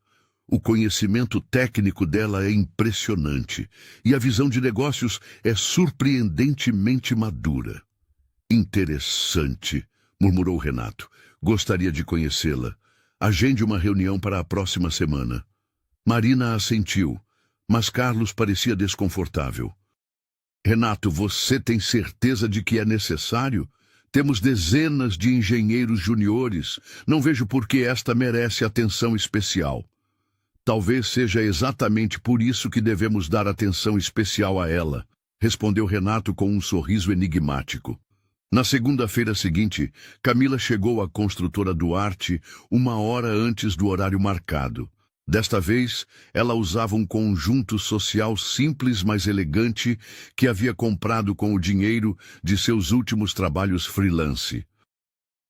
O conhecimento técnico dela é impressionante e a visão de negócios é surpreendentemente madura. Interessante, murmurou Renato. Gostaria de conhecê-la. Agende uma reunião para a próxima semana. Marina assentiu, mas Carlos parecia desconfortável. Renato, você tem certeza de que é necessário? Temos dezenas de engenheiros juniores. Não vejo por que esta merece atenção especial. Talvez seja exatamente por isso que devemos dar atenção especial a ela, respondeu Renato com um sorriso enigmático. Na segunda-feira seguinte, Camila chegou à construtora Duarte 1 hora antes do horário marcado. Desta vez, ela usava um conjunto social simples, mas elegante, que havia comprado com o dinheiro de seus últimos trabalhos freelance.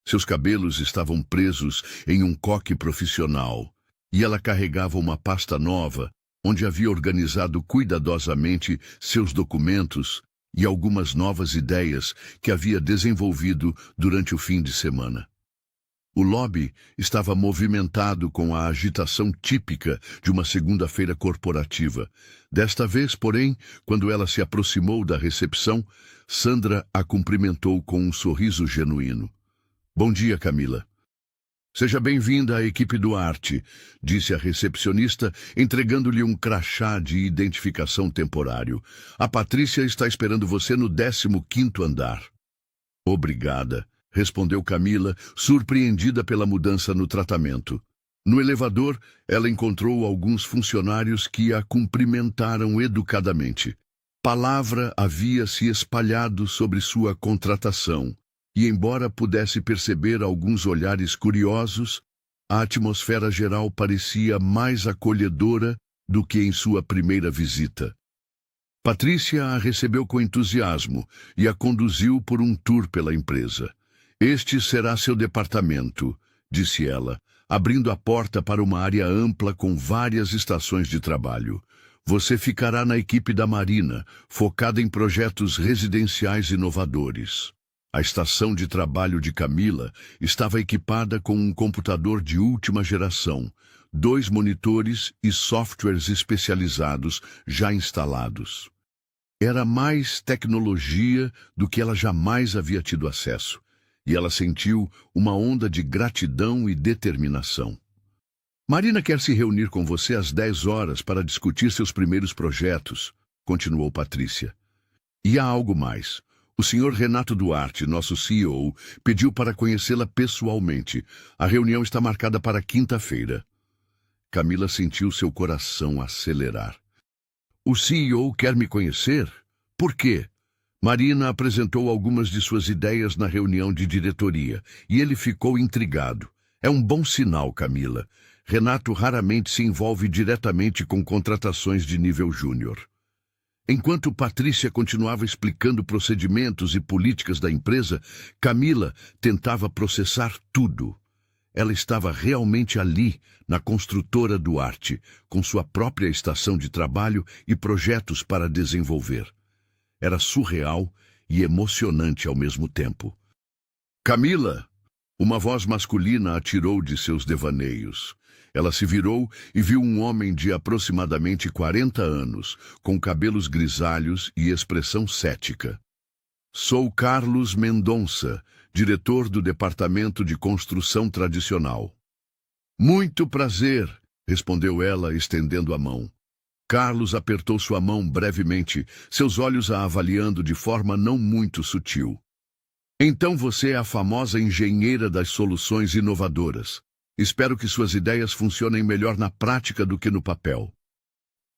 Seus cabelos estavam presos em um coque profissional, e ela carregava uma pasta nova, onde havia organizado cuidadosamente seus documentos e algumas novas ideias que havia desenvolvido durante o fim de semana. O lobby estava movimentado com a agitação típica de uma segunda-feira corporativa. Desta vez, porém, quando ela se aproximou da recepção, Sandra a cumprimentou com um sorriso genuíno. Bom dia, Camila. Seja bem-vinda à equipe Duarte, disse a recepcionista, entregando-lhe um crachá de identificação temporário. A Patrícia está esperando você no 15º andar. Obrigada, respondeu Camila, surpreendida pela mudança no tratamento. No elevador, ela encontrou alguns funcionários que a cumprimentaram educadamente. Palavra havia se espalhado sobre sua contratação. E embora pudesse perceber alguns olhares curiosos, a atmosfera geral parecia mais acolhedora do que em sua primeira visita. Patrícia a recebeu com entusiasmo e a conduziu por um tour pela empresa. Este será seu departamento, disse ela, abrindo a porta para uma área ampla com várias estações de trabalho. Você ficará na equipe da Marina, focada em projetos residenciais inovadores. A estação de trabalho de Camila estava equipada com um computador de última geração, 2 monitores e softwares especializados já instalados. Era mais tecnologia do que ela jamais havia tido acesso, e ela sentiu uma onda de gratidão e determinação. Marina quer se reunir com você às 10 horas para discutir seus primeiros projetos, continuou Patrícia. E há algo mais. O senhor Renato Duarte, nosso CEO, pediu para conhecê-la pessoalmente. A reunião está marcada para quinta-feira. Camila sentiu seu coração acelerar. O CEO quer me conhecer? Por quê? Marina apresentou algumas de suas ideias na reunião de diretoria, e ele ficou intrigado. É um bom sinal, Camila. Renato raramente se envolve diretamente com contratações de nível júnior. Enquanto Patrícia continuava explicando procedimentos e políticas da empresa, Camila tentava processar tudo. Ela estava realmente ali, na construtora Duarte, com sua própria estação de trabalho e projetos para desenvolver. Era surreal e emocionante ao mesmo tempo. Camila! Uma voz masculina a tirou de seus devaneios. Ela se virou e viu um homem de aproximadamente 40 anos, com cabelos grisalhos e expressão cética. Sou Carlos Mendonça, diretor do Departamento de Construção Tradicional. Muito prazer, respondeu ela, estendendo a mão. Carlos apertou sua mão brevemente, seus olhos a avaliando de forma não muito sutil. Então você é a famosa engenheira das soluções inovadoras. Espero que suas ideias funcionem melhor na prática do que no papel.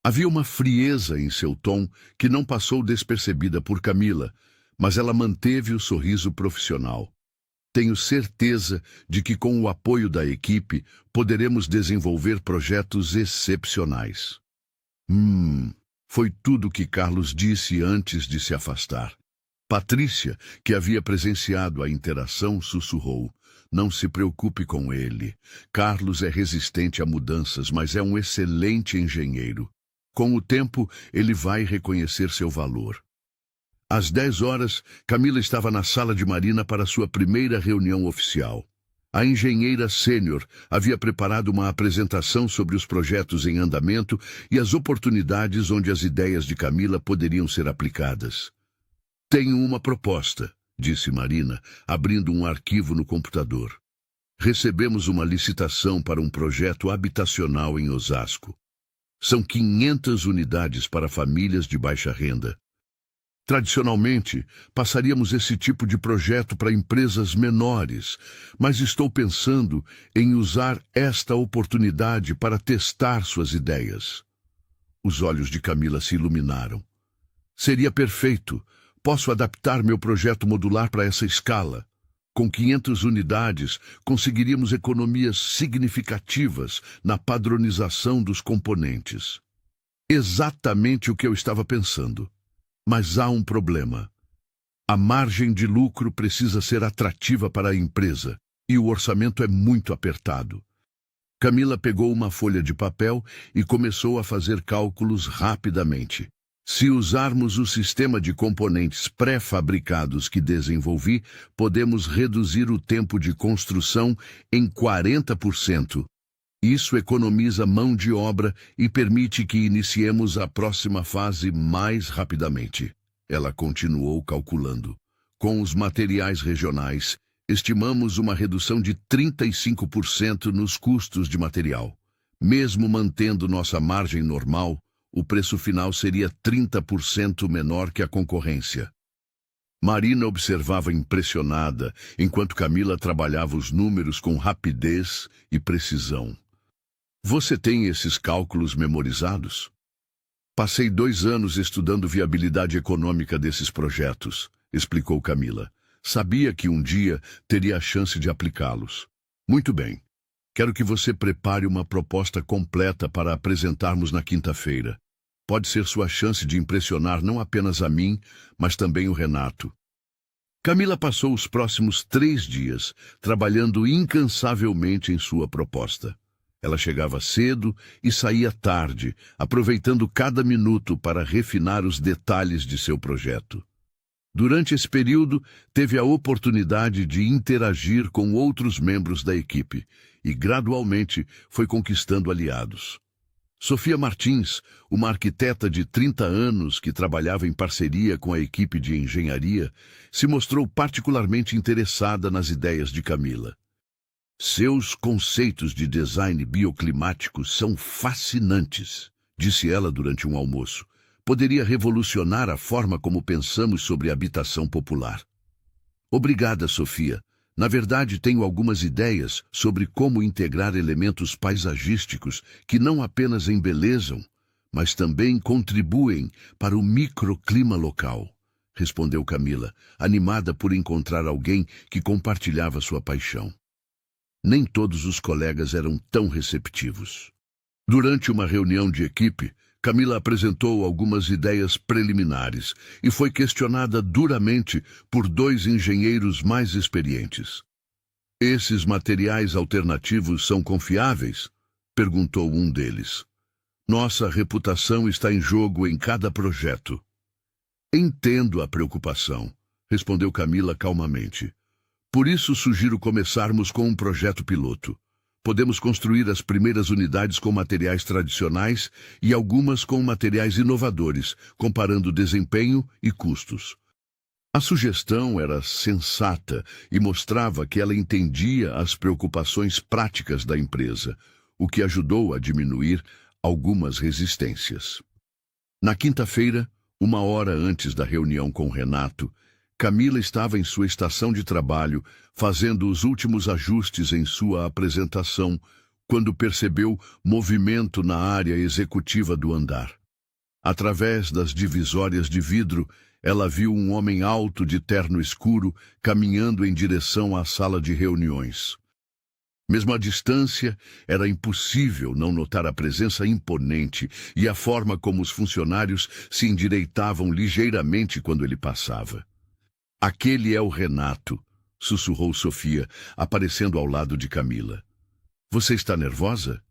Havia uma frieza em seu tom que não passou despercebida por Camila, mas ela manteve o sorriso profissional. Tenho certeza de que com o apoio da equipe poderemos desenvolver projetos excepcionais. Foi tudo o que Carlos disse antes de se afastar. Patrícia, que havia presenciado a interação, sussurrou. Não se preocupe com ele. Carlos é resistente a mudanças, mas é um excelente engenheiro. Com o tempo, ele vai reconhecer seu valor. Às 10 horas, Camila estava na sala de Marina para sua primeira reunião oficial. A engenheira sênior havia preparado uma apresentação sobre os projetos em andamento e as oportunidades onde as ideias de Camila poderiam ser aplicadas. Tenho uma proposta, disse Marina, abrindo um arquivo no computador. Recebemos uma licitação para um projeto habitacional em Osasco. São 500 unidades para famílias de baixa renda. Tradicionalmente, passaríamos esse tipo de projeto para empresas menores, mas estou pensando em usar esta oportunidade para testar suas ideias. Os olhos de Camila se iluminaram. Seria perfeito. Posso adaptar meu projeto modular para essa escala. Com 500 unidades, conseguiríamos economias significativas na padronização dos componentes. Exatamente o que eu estava pensando. Mas há um problema. A margem de lucro precisa ser atrativa para a empresa, e o orçamento é muito apertado. Camila pegou uma folha de papel e começou a fazer cálculos rapidamente. Se usarmos o sistema de componentes pré-fabricados que desenvolvi, podemos reduzir o tempo de construção em 40%. Isso economiza mão de obra e permite que iniciemos a próxima fase mais rapidamente. Ela continuou calculando. Com os materiais regionais, estimamos uma redução de 35% nos custos de material. Mesmo mantendo nossa margem normal, o preço final seria 30% menor que a concorrência. Marina observava impressionada, enquanto Camila trabalhava os números com rapidez e precisão. Você tem esses cálculos memorizados? Passei 2 anos estudando viabilidade econômica desses projetos, explicou Camila. Sabia que um dia teria a chance de aplicá-los. Muito bem. Quero que você prepare uma proposta completa para apresentarmos na quinta-feira. Pode ser sua chance de impressionar não apenas a mim, mas também o Renato. Camila passou os próximos 3 dias trabalhando incansavelmente em sua proposta. Ela chegava cedo e saía tarde, aproveitando cada minuto para refinar os detalhes de seu projeto. Durante esse período, teve a oportunidade de interagir com outros membros da equipe e, gradualmente, foi conquistando aliados. Sofia Martins, uma arquiteta de 30 anos que trabalhava em parceria com a equipe de engenharia, se mostrou particularmente interessada nas ideias de Camila. Seus conceitos de design bioclimático são fascinantes, disse ela durante um almoço. Poderia revolucionar a forma como pensamos sobre habitação popular. Obrigada, Sofia. Na verdade, tenho algumas ideias sobre como integrar elementos paisagísticos que não apenas embelezam, mas também contribuem para o microclima local, respondeu Camila, animada por encontrar alguém que compartilhava sua paixão. Nem todos os colegas eram tão receptivos. Durante uma reunião de equipe, Camila apresentou algumas ideias preliminares e foi questionada duramente por 2 engenheiros mais experientes. Esses materiais alternativos são confiáveis? Perguntou um deles. Nossa reputação está em jogo em cada projeto. Entendo a preocupação, respondeu Camila calmamente. Por isso sugiro começarmos com um projeto piloto. Podemos construir as primeiras unidades com materiais tradicionais e algumas com materiais inovadores, comparando desempenho e custos. A sugestão era sensata e mostrava que ela entendia as preocupações práticas da empresa, o que ajudou a diminuir algumas resistências. Na quinta-feira, 1 hora antes da reunião com Renato, Camila estava em sua estação de trabalho, fazendo os últimos ajustes em sua apresentação, quando percebeu movimento na área executiva do andar. Através das divisórias de vidro, ela viu um homem alto de terno escuro caminhando em direção à sala de reuniões. Mesmo à distância, era impossível não notar a presença imponente e a forma como os funcionários se endireitavam ligeiramente quando ele passava. Aquele é o Renato, sussurrou Sofia, aparecendo ao lado de Camila. Você está nervosa?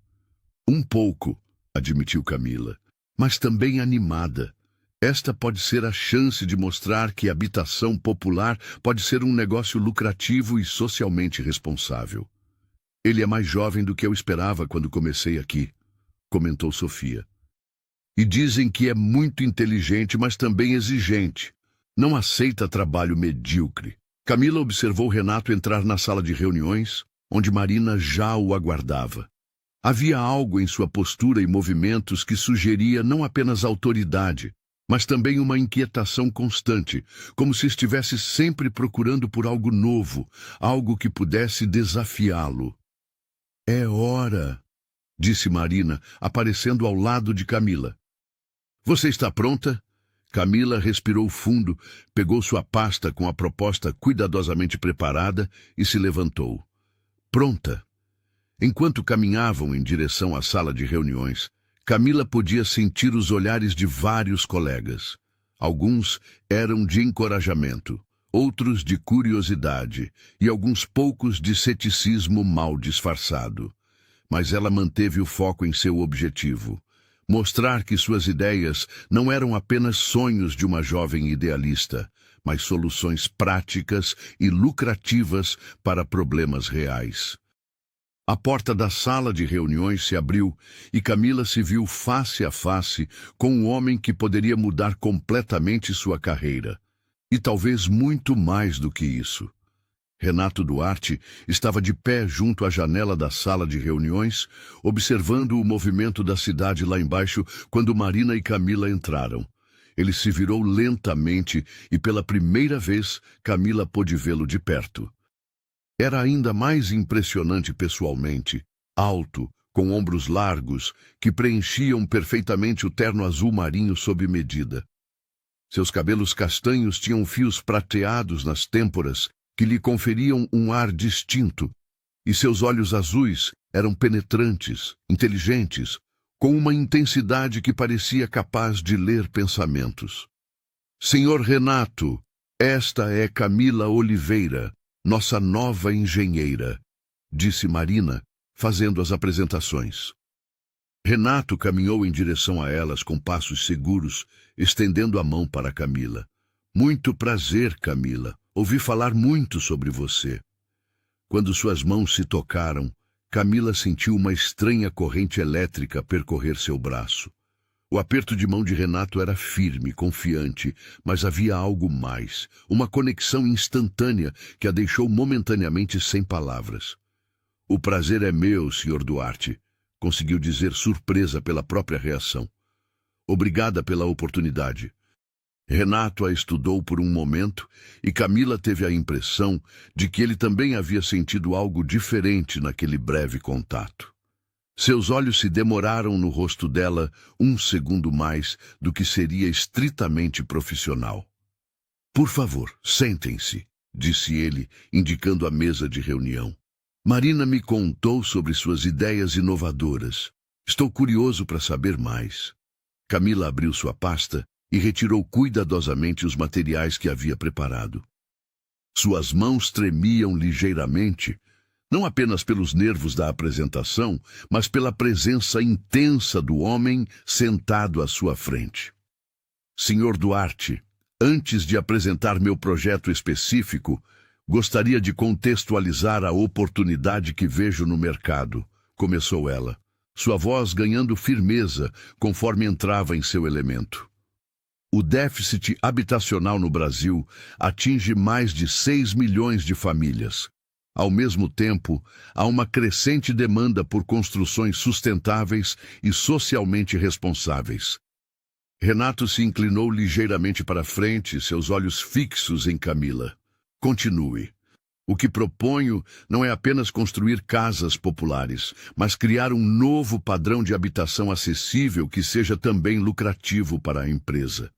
Um pouco, admitiu Camila, mas também animada. Esta pode ser a chance de mostrar que a habitação popular pode ser um negócio lucrativo e socialmente responsável. Ele é mais jovem do que eu esperava quando comecei aqui, comentou Sofia. E dizem que é muito inteligente, mas também exigente. Não aceita trabalho medíocre. Camila observou Renato entrar na sala de reuniões, onde Marina já o aguardava. Havia algo em sua postura e movimentos que sugeria não apenas autoridade, mas também uma inquietação constante, como se estivesse sempre procurando por algo novo, algo que pudesse desafiá-lo. "É hora", disse Marina, aparecendo ao lado de Camila. "Você está pronta?" Camila respirou fundo, pegou sua pasta com a proposta cuidadosamente preparada e se levantou. Pronta. Enquanto caminhavam em direção à sala de reuniões, Camila podia sentir os olhares de vários colegas. Alguns eram de encorajamento, outros de curiosidade e alguns poucos de ceticismo mal disfarçado. Mas ela manteve o foco em seu objetivo: mostrar que suas ideias não eram apenas sonhos de uma jovem idealista, mas soluções práticas e lucrativas para problemas reais. A porta da sala de reuniões se abriu e Camila se viu face a face com um homem que poderia mudar completamente sua carreira. E talvez muito mais do que isso. Renato Duarte estava de pé junto à janela da sala de reuniões, observando o movimento da cidade lá embaixo quando Marina e Camila entraram. Ele se virou lentamente e pela primeira vez Camila pôde vê-lo de perto. Era ainda mais impressionante pessoalmente, alto, com ombros largos, que preenchiam perfeitamente o terno azul marinho sob medida. Seus cabelos castanhos tinham fios prateados nas têmporas, que lhe conferiam um ar distinto, e seus olhos azuis eram penetrantes, inteligentes, com uma intensidade que parecia capaz de ler pensamentos. "Senhor Renato, esta é Camila Oliveira, nossa nova engenheira", disse Marina, fazendo as apresentações. Renato caminhou em direção a elas com passos seguros, estendendo a mão para Camila. "Muito prazer, Camila. Ouvi falar muito sobre você." Quando suas mãos se tocaram, Camila sentiu uma estranha corrente elétrica percorrer seu braço. O aperto de mão de Renato era firme, confiante, mas havia algo mais, uma conexão instantânea que a deixou momentaneamente sem palavras. "O prazer é meu, Sr. Duarte", conseguiu dizer, surpresa pela própria reação. "Obrigada pela oportunidade." Renato a estudou por um momento e Camila teve a impressão de que ele também havia sentido algo diferente naquele breve contato. Seus olhos se demoraram no rosto dela um segundo mais do que seria estritamente profissional. "Por favor, sentem-se", disse ele, indicando a mesa de reunião. "Marina me contou sobre suas ideias inovadoras. Estou curioso para saber mais." Camila abriu sua pasta e retirou cuidadosamente os materiais que havia preparado. Suas mãos tremiam ligeiramente, não apenas pelos nervos da apresentação, mas pela presença intensa do homem sentado à sua frente. "Senhor Duarte, antes de apresentar meu projeto específico, gostaria de contextualizar a oportunidade que vejo no mercado", começou ela, sua voz ganhando firmeza conforme entrava em seu elemento. "O déficit habitacional no Brasil atinge mais de 6 milhões de famílias. Ao mesmo tempo, há uma crescente demanda por construções sustentáveis e socialmente responsáveis." Renato se inclinou ligeiramente para frente, seus olhos fixos em Camila. "Continue. O que proponho não é apenas construir casas populares, mas criar um novo padrão de habitação acessível que seja também lucrativo para a empresa."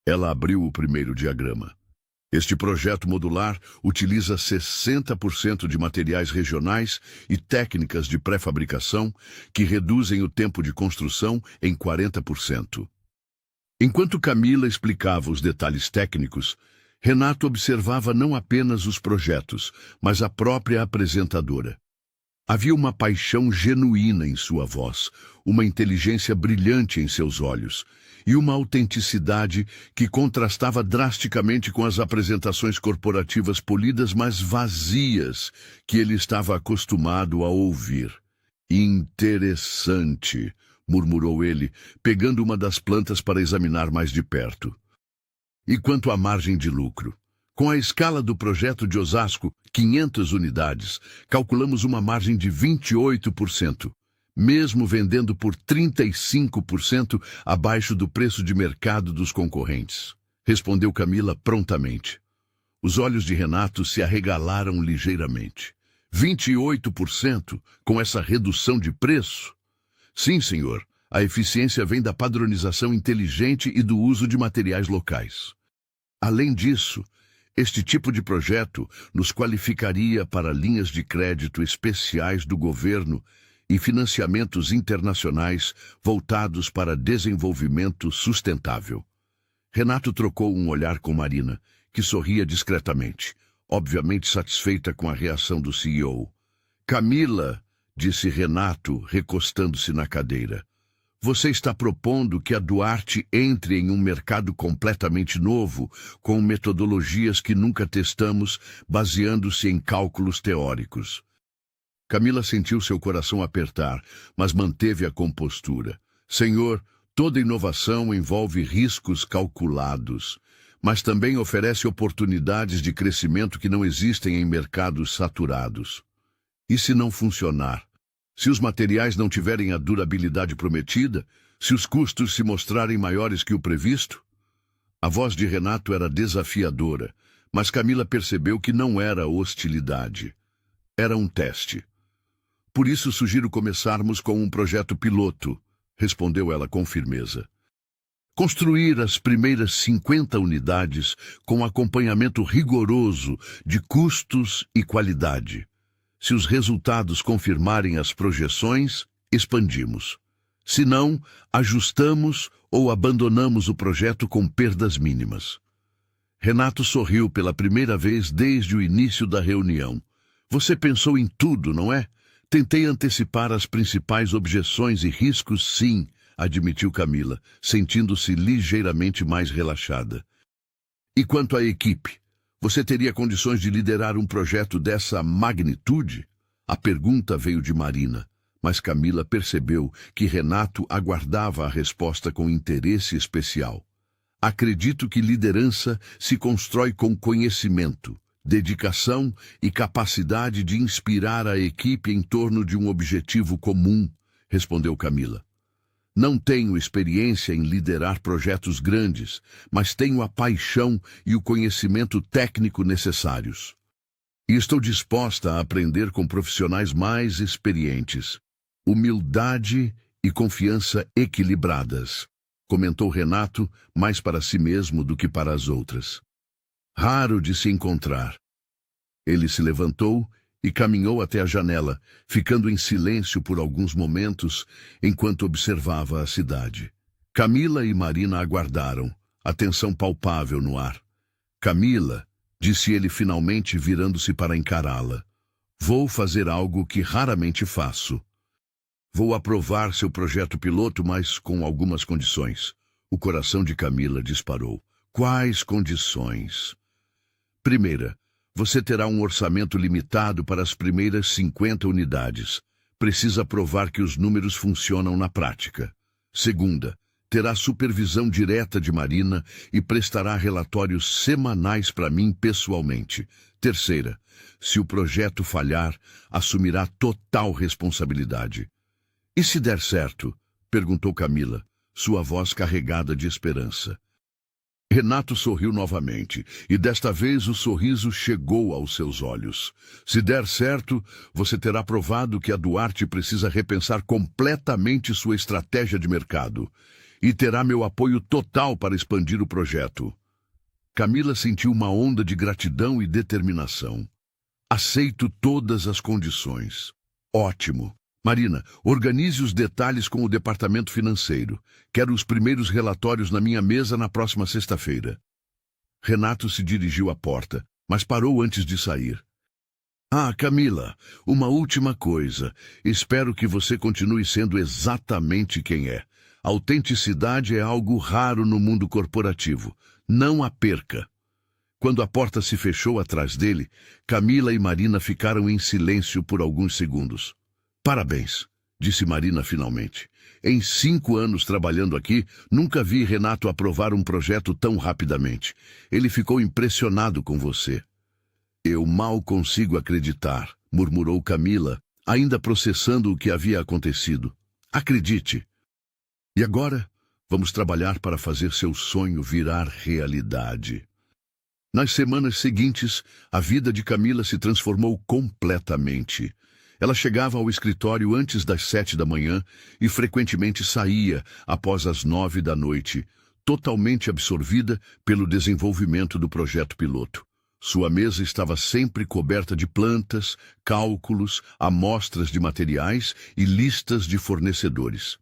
Ela abriu o primeiro diagrama. "Este projeto modular utiliza 60% de materiais regionais e técnicas de pré-fabricação que reduzem o tempo de construção em 40%. Enquanto Camila explicava os detalhes técnicos, Renato observava não apenas os projetos, mas a própria apresentadora. Havia uma paixão genuína em sua voz, uma inteligência brilhante em seus olhos e uma autenticidade que contrastava drasticamente com as apresentações corporativas polidas, mas vazias, que ele estava acostumado a ouvir. "Interessante", murmurou ele, pegando uma das plantas para examinar mais de perto. "E quanto à margem de lucro? Com a escala do projeto de Osasco, 500 unidades, calculamos uma margem de 28%. mesmo vendendo por 35% abaixo do preço de mercado dos concorrentes, respondeu Camila prontamente. Os olhos de Renato se arregalaram ligeiramente. 28% com essa redução de preço? Sim, senhor. A eficiência vem da padronização inteligente e do uso de materiais locais. Além disso, este tipo de projeto nos qualificaria para linhas de crédito especiais do governo e financiamentos internacionais voltados para desenvolvimento sustentável. Renato trocou um olhar com Marina, que sorria discretamente, obviamente satisfeita com a reação do CEO. Camila, disse Renato, recostando-se na cadeira, você está propondo que a Duarte entre em um mercado completamente novo, com metodologias que nunca testamos, baseando-se em cálculos teóricos. Camila sentiu seu coração apertar, mas manteve a compostura. Senhor, toda inovação envolve riscos calculados, mas também oferece oportunidades de crescimento que não existem em mercados saturados. E se não funcionar? Se os materiais não tiverem a durabilidade prometida? Se os custos se mostrarem maiores que o previsto? A voz de Renato era desafiadora, mas Camila percebeu que não era hostilidade. Era um teste. Por isso sugiro começarmos com um projeto piloto, respondeu ela com firmeza. Construir as primeiras 50 unidades com acompanhamento rigoroso de custos e qualidade. Se os resultados confirmarem as projeções, expandimos. Se não, ajustamos ou abandonamos o projeto com perdas mínimas. Renato sorriu pela primeira vez desde o início da reunião. Você pensou em tudo, não é? Tentei antecipar as principais objeções e riscos, sim, admitiu Camila, sentindo-se ligeiramente mais relaxada. E quanto à equipe? Você teria condições de liderar um projeto dessa magnitude? A pergunta veio de Marina, mas Camila percebeu que Renato aguardava a resposta com interesse especial. Acredito que liderança se constrói com conhecimento, dedicação e capacidade de inspirar a equipe em torno de um objetivo comum, respondeu Camila. Não tenho experiência em liderar projetos grandes, mas tenho a paixão e o conhecimento técnico necessários. E estou disposta a aprender com profissionais mais experientes. Humildade e confiança equilibradas, comentou Renato, mais para si mesmo do que para as outras. Raro de se encontrar. Ele se levantou e caminhou até a janela, ficando em silêncio por alguns momentos, enquanto observava a cidade. Camila e Marina aguardaram, a tensão palpável no ar. Camila, disse ele finalmente virando-se para encará-la. Vou fazer algo que raramente faço. Vou aprovar seu projeto piloto, mas com algumas condições. O coração de Camila disparou. Quais condições? Primeira, você terá um orçamento limitado para as primeiras 50 unidades. Precisa provar que os números funcionam na prática. Segunda, terá supervisão direta de Marina e prestará relatórios semanais para mim pessoalmente. Terceira, se o projeto falhar, assumirá total responsabilidade. E se der certo? Perguntou Camila, sua voz carregada de esperança. Renato sorriu novamente, e desta vez o sorriso chegou aos seus olhos. Se der certo, você terá provado que a Duarte precisa repensar completamente sua estratégia de mercado, e terá meu apoio total para expandir o projeto. Camila sentiu uma onda de gratidão e determinação. Aceito todas as condições. Ótimo. Marina, organize os detalhes com o departamento financeiro. Quero os primeiros relatórios na minha mesa na próxima sexta-feira. Renato se dirigiu à porta, mas parou antes de sair. Ah, Camila, uma última coisa. Espero que você continue sendo exatamente quem é. Autenticidade é algo raro no mundo corporativo. Não a perca. Quando a porta se fechou atrás dele, Camila e Marina ficaram em silêncio por alguns segundos. Parabéns, disse Marina finalmente. Em 5 anos trabalhando aqui, nunca vi Renato aprovar um projeto tão rapidamente. Ele ficou impressionado com você. Eu mal consigo acreditar, murmurou Camila, ainda processando o que havia acontecido. Acredite. E agora, vamos trabalhar para fazer seu sonho virar realidade. Nas semanas seguintes, a vida de Camila se transformou completamente. Ela chegava ao escritório antes das 7 da manhã e frequentemente saía após as 9 da noite, totalmente absorvida pelo desenvolvimento do projeto piloto. Sua mesa estava sempre coberta de plantas, cálculos, amostras de materiais e listas de fornecedores.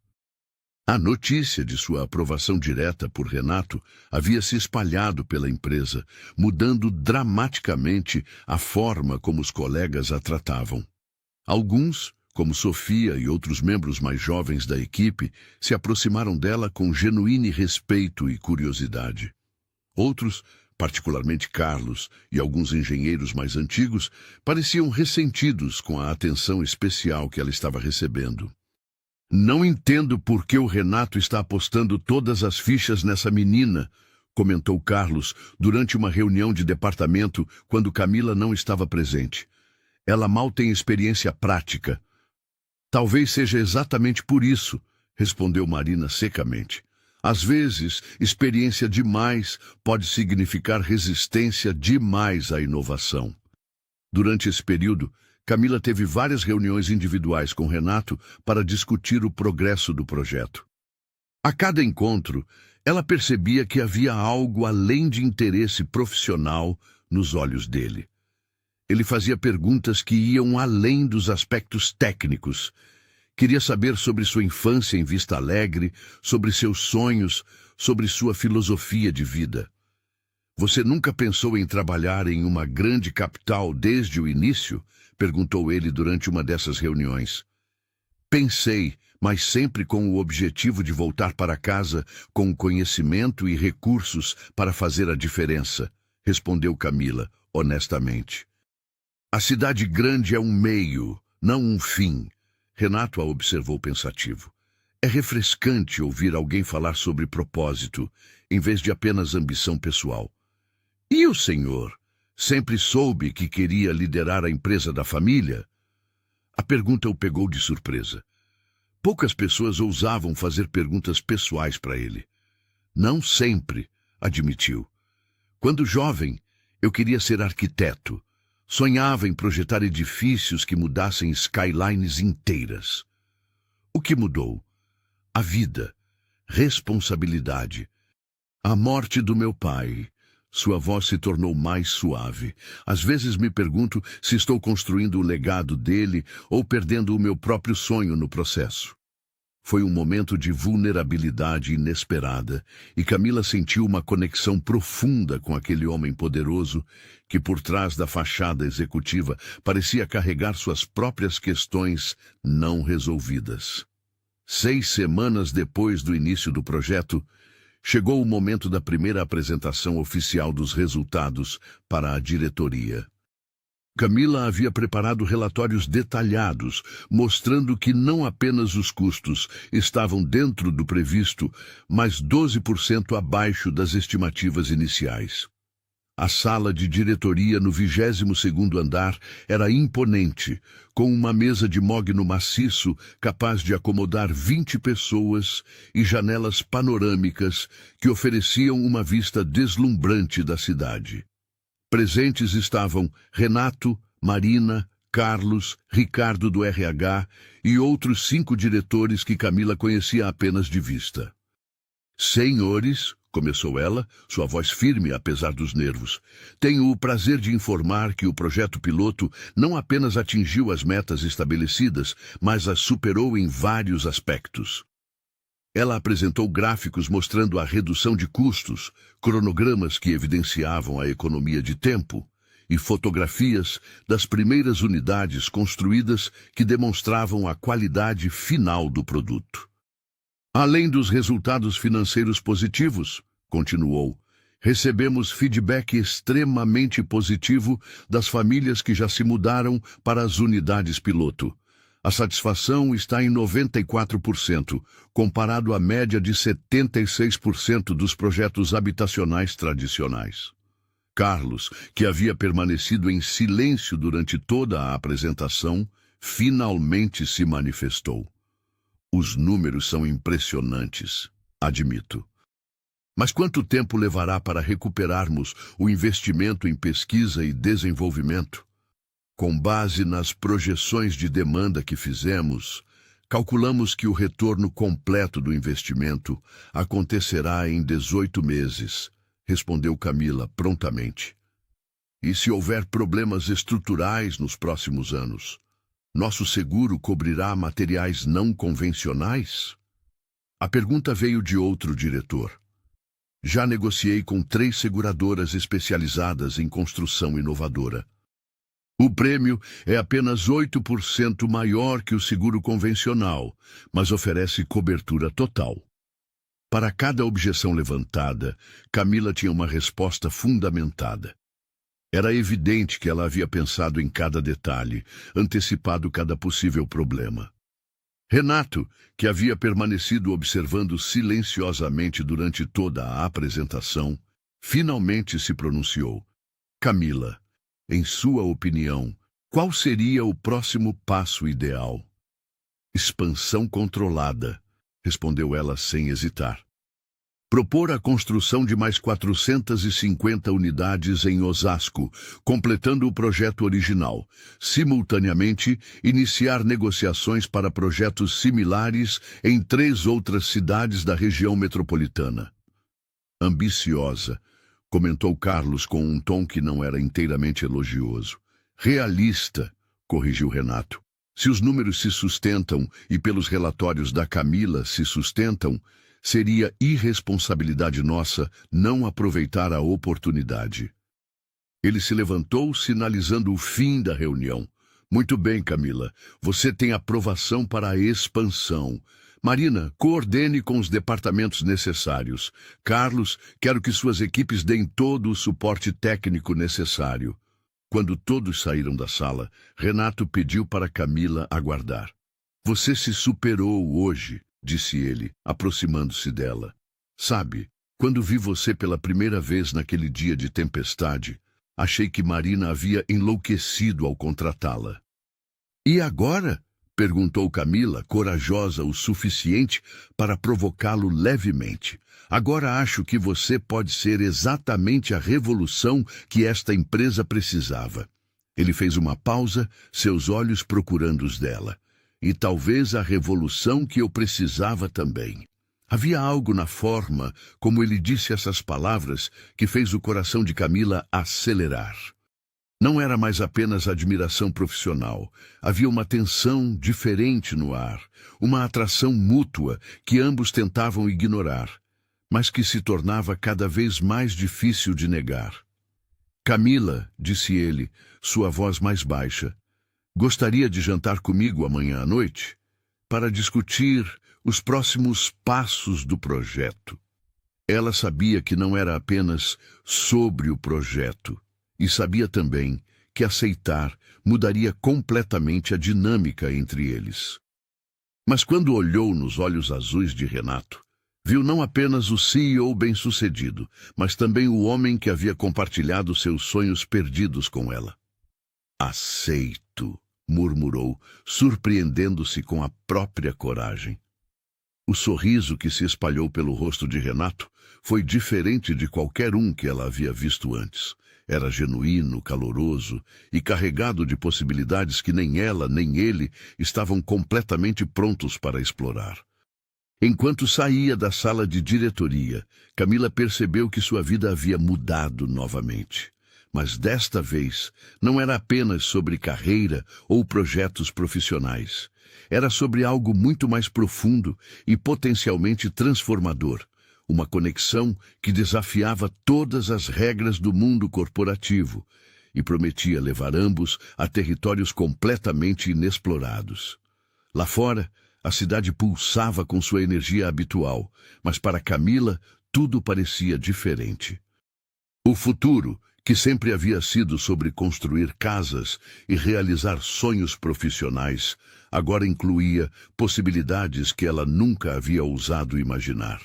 A notícia de sua aprovação direta por Renato havia se espalhado pela empresa, mudando dramaticamente a forma como os colegas a tratavam. Alguns, como Sofia e outros membros mais jovens da equipe, se aproximaram dela com genuíno respeito e curiosidade. Outros, particularmente Carlos e alguns engenheiros mais antigos, pareciam ressentidos com a atenção especial que ela estava recebendo. Não entendo por que o Renato está apostando todas as fichas nessa menina, comentou Carlos durante uma reunião de departamento quando Camila não estava presente. Ela mal tem experiência prática. Talvez seja exatamente por isso, respondeu Marina secamente. Às vezes, experiência demais pode significar resistência demais à inovação. Durante esse período, Camila teve várias reuniões individuais com Renato para discutir o progresso do projeto. A cada encontro, ela percebia que havia algo além de interesse profissional nos olhos dele. Ele fazia perguntas que iam além dos aspectos técnicos. Queria saber sobre sua infância em Vista Alegre, sobre seus sonhos, sobre sua filosofia de vida. Você nunca pensou em trabalhar em uma grande capital desde o início? Perguntou ele durante uma dessas reuniões. Pensei, mas sempre com o objetivo de voltar para casa com conhecimento e recursos para fazer a diferença, respondeu Camila, honestamente. A cidade grande é um meio, não um fim, Renato a observou pensativo. É refrescante ouvir alguém falar sobre propósito, em vez de apenas ambição pessoal. E o senhor? Sempre soube que queria liderar a empresa da família? A pergunta o pegou de surpresa. Poucas pessoas ousavam fazer perguntas pessoais para ele. Não sempre, admitiu. Quando jovem, eu queria ser arquiteto. Sonhava em projetar edifícios que mudassem skylines inteiras. O que mudou? A vida, responsabilidade. A morte do meu pai. Sua voz se tornou mais suave. Às vezes me pergunto se estou construindo o legado dele ou perdendo o meu próprio sonho no processo. Foi um momento de vulnerabilidade inesperada, e Camila sentiu uma conexão profunda com aquele homem poderoso que, por trás da fachada executiva, parecia carregar suas próprias questões não resolvidas. 6 semanas depois do início do projeto, chegou o momento da primeira apresentação oficial dos resultados para a diretoria. Camila havia preparado relatórios detalhados, mostrando que não apenas os custos estavam dentro do previsto, mas 12% abaixo das estimativas iniciais. A sala de diretoria no 22º andar era imponente, com uma mesa de mogno maciço capaz de acomodar 20 pessoas e janelas panorâmicas que ofereciam uma vista deslumbrante da cidade. Presentes estavam Renato, Marina, Carlos, Ricardo do RH e outros 5 diretores que Camila conhecia apenas de vista. Senhores, começou ela, sua voz firme apesar dos nervos, tenho o prazer de informar que o projeto piloto não apenas atingiu as metas estabelecidas, mas as superou em vários aspectos. Ela apresentou gráficos mostrando a redução de custos, cronogramas que evidenciavam a economia de tempo e fotografias das primeiras unidades construídas que demonstravam a qualidade final do produto. Além dos resultados financeiros positivos, continuou, recebemos feedback extremamente positivo das famílias que já se mudaram para as unidades piloto. A satisfação está em 94%, comparado à média de 76% dos projetos habitacionais tradicionais. Carlos, que havia permanecido em silêncio durante toda a apresentação, finalmente se manifestou. Os números são impressionantes, admito. Mas quanto tempo levará para recuperarmos o investimento em pesquisa e desenvolvimento? Com base nas projeções de demanda que fizemos, calculamos que o retorno completo do investimento acontecerá em 18 meses, respondeu Camila prontamente. E se houver problemas estruturais nos próximos anos, nosso seguro cobrirá materiais não convencionais? A pergunta veio de outro diretor. Já negociei com 3 seguradoras especializadas em construção inovadora. O prêmio é apenas 8% maior que o seguro convencional, mas oferece cobertura total. Para cada objeção levantada, Camila tinha uma resposta fundamentada. Era evidente que ela havia pensado em cada detalhe, antecipado cada possível problema. Renato, que havia permanecido observando silenciosamente durante toda a apresentação, finalmente se pronunciou. Camila, em sua opinião, qual seria o próximo passo ideal? Expansão controlada, respondeu ela sem hesitar. Propor a construção de mais 450 unidades em Osasco, completando o projeto original. Simultaneamente, iniciar negociações para projetos similares em 3 outras cidades da região metropolitana. Ambiciosa, comentou Carlos com um tom que não era inteiramente elogioso. Realista, corrigiu Renato. Se os números se sustentam e pelos relatórios da Camila se sustentam, seria irresponsabilidade nossa não aproveitar a oportunidade. Ele se levantou, sinalizando o fim da reunião. Muito bem, Camila. Você tem aprovação para a expansão. Marina, coordene com os departamentos necessários. Carlos, quero que suas equipes deem todo o suporte técnico necessário. Quando todos saíram da sala, Renato pediu para Camila aguardar. Você se superou hoje, disse ele, aproximando-se dela. Sabe, quando vi você pela primeira vez naquele dia de tempestade, achei que Marina havia enlouquecido ao contratá-la. E agora? Perguntou Camila, corajosa o suficiente para provocá-lo levemente. Agora acho que você pode ser exatamente a revolução que esta empresa precisava. Ele fez uma pausa, seus olhos procurando os dela. E talvez a revolução que eu precisava também. Havia algo na forma como ele disse essas palavras que fez o coração de Camila acelerar. Não era mais apenas admiração profissional. Havia uma tensão diferente no ar, uma atração mútua que ambos tentavam ignorar, mas que se tornava cada vez mais difícil de negar. Camila, disse ele, sua voz mais baixa, gostaria de jantar comigo amanhã à noite para discutir os próximos passos do projeto. Ela sabia que não era apenas sobre o projeto, e sabia também que aceitar mudaria completamente a dinâmica entre eles. Mas quando olhou nos olhos azuis de Renato, viu não apenas o CEO bem-sucedido, mas também o homem que havia compartilhado seus sonhos perdidos com ela. Aceito, murmurou, surpreendendo-se com a própria coragem. O sorriso que se espalhou pelo rosto de Renato foi diferente de qualquer um que ela havia visto antes. Era genuíno, caloroso e carregado de possibilidades que nem ela nem ele estavam completamente prontos para explorar. Enquanto saía da sala de diretoria, Camila percebeu que sua vida havia mudado novamente. Mas desta vez não era apenas sobre carreira ou projetos profissionais. Era sobre algo muito mais profundo e potencialmente transformador. Uma conexão que desafiava todas as regras do mundo corporativo e prometia levar ambos a territórios completamente inexplorados. Lá fora, a cidade pulsava com sua energia habitual, mas para Camila tudo parecia diferente. O futuro, que sempre havia sido sobre construir casas e realizar sonhos profissionais, agora incluía possibilidades que ela nunca havia ousado imaginar.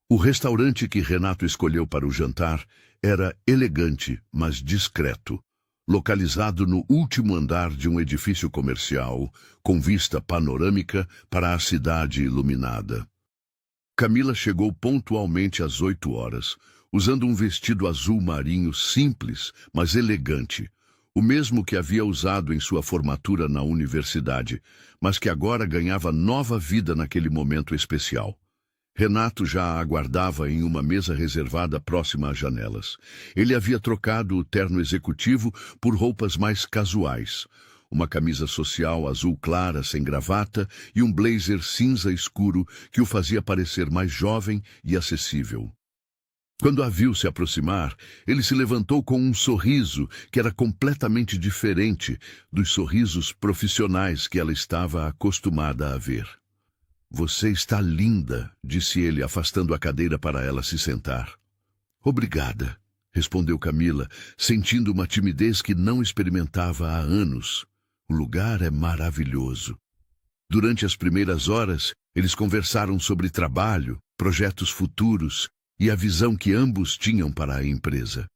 O restaurante que Renato escolheu para o jantar era elegante, mas discreto. localizado no último andar de um edifício comercial, com vista panorâmica para a cidade iluminada. Camila chegou pontualmente às 8 horas, usando um vestido azul marinho simples, mas elegante, o mesmo que havia usado em sua formatura na universidade, mas que agora ganhava nova vida naquele momento especial. Renato já a aguardava em uma mesa reservada próxima às janelas. Ele havia trocado o terno executivo por roupas mais casuais, uma camisa social azul clara sem gravata e um blazer cinza escuro que o fazia parecer mais jovem e acessível. Quando a viu se aproximar, ele se levantou com um sorriso que era completamente diferente dos sorrisos profissionais que ela estava acostumada a ver. "Você está linda", disse ele, afastando a cadeira para ela se sentar. "Obrigada", respondeu Camila, sentindo uma timidez que não experimentava há anos. "O lugar é maravilhoso." Durante as primeiras horas, eles conversaram sobre trabalho, projetos futuros e a visão que ambos tinham para a empresa.